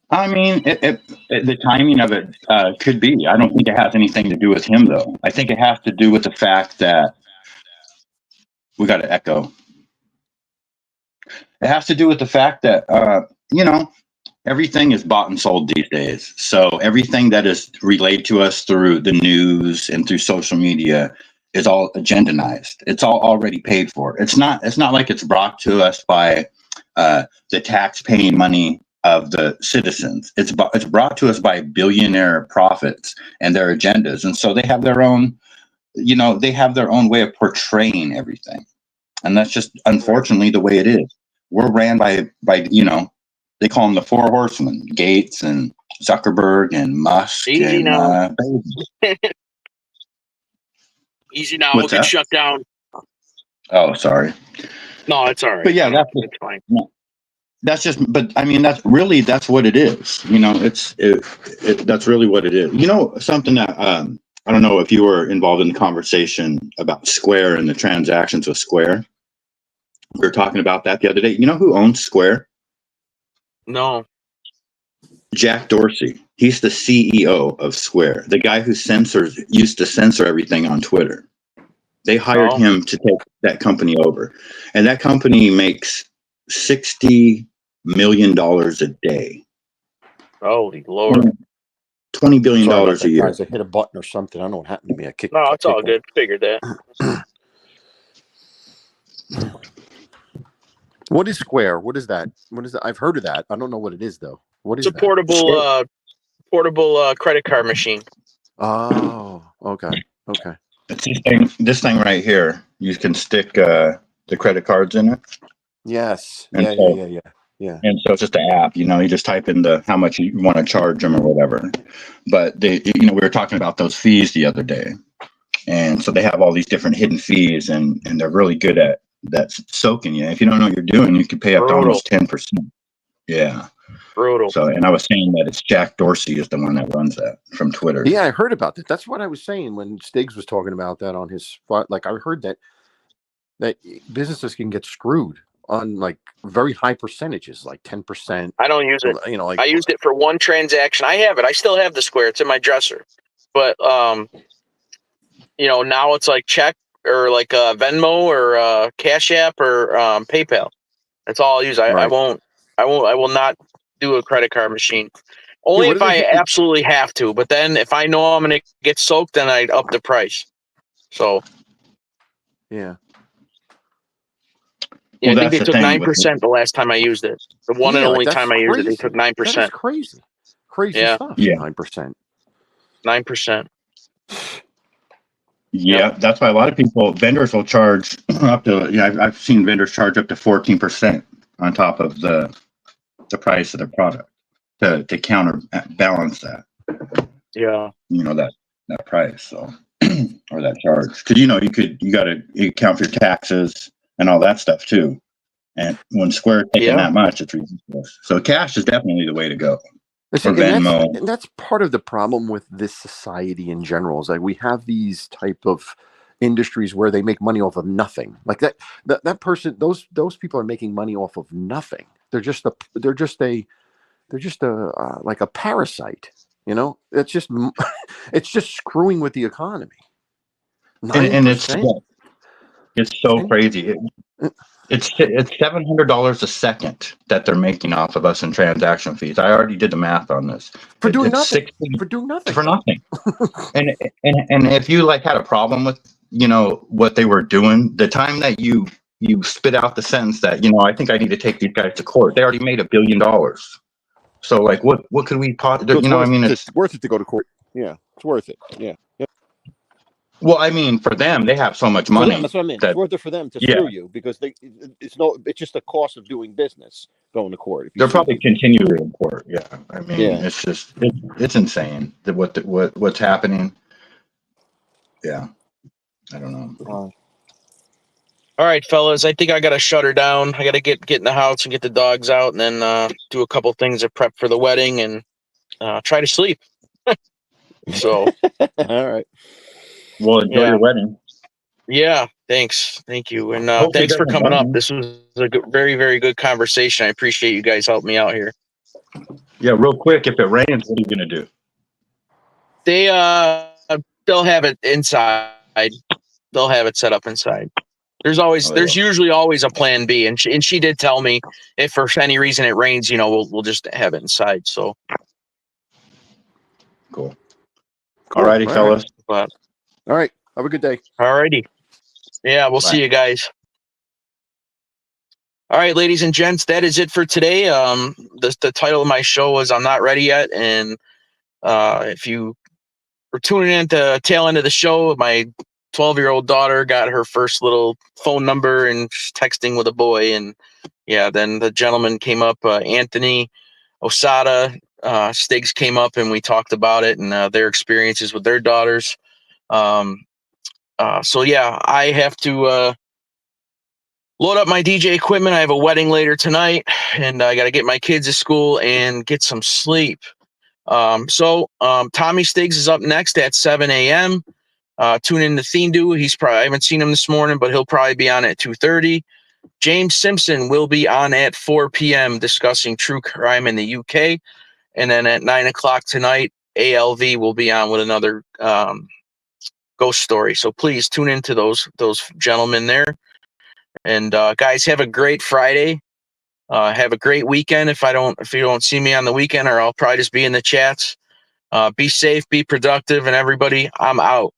I mean, the timing of it could be. I don't think it has anything to do with him, though. I think it has to do with the fact that we got an echo. It has to do with the fact that, everything is bought and sold these days. So everything that is relayed to us through the news and through social media is all agendanized. It's all already paid for. It's not like it's brought to us by the tax-paying money of the citizens. It's brought to us by billionaire profits and their agendas. And so they have their own, way of portraying everything. And that's just, unfortunately, the way it is. We're ran by they call them the four horsemen: Gates and Zuckerberg and Musk. Easy and, now. Easy now. We'll get shut down. Oh, sorry. No, it's all right. But yeah, It's fine. that's just. But I mean, that's what it is. That's really what it is. Something that I don't know if you were involved in the conversation about Square and the transactions with Square. We were talking about that the other day. You know who owns Square? No. Jack Dorsey. He's the CEO of Square, the guy who used to censor everything on Twitter. They hired Oh. him to take that company over, and that company makes $60 million a day, Holy Lord. $20 billion Sorry about a that, year. guys. I hit a button or something. I don't know what happened to me. I kicked. No, it's all good. Figured that. What is Square? What is that? What is that? I've heard of that. I don't know what it is though. What is It's a that? portable credit card machine. Oh, okay. Okay. It's this thing right here. You can stick the credit cards in it, Yes. and Yeah. so it's just an app. You just type in how much you want to charge them or whatever. But we were talking about those fees the other day, and so they have all these different hidden fees, and they're really good at that soaking you. If you don't know what you're doing, you could pay up to Brutal. almost 10%. Yeah. Brutal. So, and I was saying that it's Jack Dorsey is the one that runs that from Twitter. Yeah, I heard about that. That's what I was saying when Stiggs was talking about that on his. Like I heard that businesses can get screwed on like very high percentages, like 10%. I don't use it. Like I used it for one transaction. I have it. I still have the Square. It's in my dresser. But now it's like check or like Venmo or Cash App or PayPal. That's all I'll use. I Right. I will not do a credit card machine. Only what if are I they- absolutely have to. But then if I know I'm going to get soaked, then I'd up the price. So Yeah. yeah, Well, I think they that's the took thing 9% the last time I used it. The one and Yeah, only that's time I used it, they crazy. took That 9%. is crazy. Crazy Yeah. stuff. Yeah. 9%. 9%. Yeah, that's why a lot of vendors will charge up to. Yeah, I've seen vendors charge up to 14% on top of the price of the product to counterbalance that. Yeah. That price, so or that charge, because you got to account for your taxes and all that stuff too. And when Square taking that much, it's ridiculous. So cash is definitely the way to go. See, Or Venmo. and that's part of the problem with this society in general. Is like we have these type of industries where they make money off of nothing. Like that person, those people are making money off of nothing. They're just a like a parasite. It's just screwing with the economy. And it's 9%? so crazy. It's $700 a second that they're making off of us in transaction fees. I already did the math on this. For doing It's nothing. 60 For doing nothing. for nothing. and if you had a problem with what they were doing, the time that you spit out the sentence that I think I need to take these guys to court, they already made $1 billion. So what could we possibly? It's worth it to go to court. Yeah, it's worth it. Yeah. Well, I mean, for them, they have so much money. That's what I mean. It's worth it for them to screw you because it's just the cost of doing business going to court. They'll probably continue to in court. Yeah, I mean, it's just it's insane that what's happening. Yeah, I don't know. All right, fellas, I think I got to shut her down. I got to get in the house and get the dogs out and then do a couple things to prep for the wedding and try to sleep. So, all right. Well, enjoy your wedding. Yeah, thank you. And thanks for coming up. This was a very, very good conversation. I appreciate you guys helping me out here. Yeah, real quick, if it rains, what are you going to do? They'll have it inside. They'll have it set up inside. There's usually always a plan B, and she did tell me if for any reason it rains, we'll just have it inside. So cool. All righty, fellas. But all right, have a good day. All righty. Yeah, we'll see you guys. All right, ladies and gents, that is it for today. The title of my show was "I'm Not Ready Yet," and if you were tuning in to the tail end of the show, my 12-year-old daughter got her first little phone number and she's texting with a boy, and then the gentleman came up, Anthony Osada, Stiggs came up, and we talked about it and their experiences with their daughters. So I have to load up my DJ equipment. I have a wedding later tonight, and I got to get my kids to school and get some sleep. Tommy Stiggs is up next at 7 a.m. Tune in to Theme I haven't seen him this morning, but he'll probably be on at 2:30. James Simpson will be on at 4 p.m. discussing true crime in the UK. And then at 9 o'clock tonight, ALV will be on with another ghost story. So please tune into those gentlemen there. And guys, have a great Friday. Have a great weekend. If you don't see me on the weekend, or I'll probably just be in the chats. Be safe, be productive, and everybody, I'm out.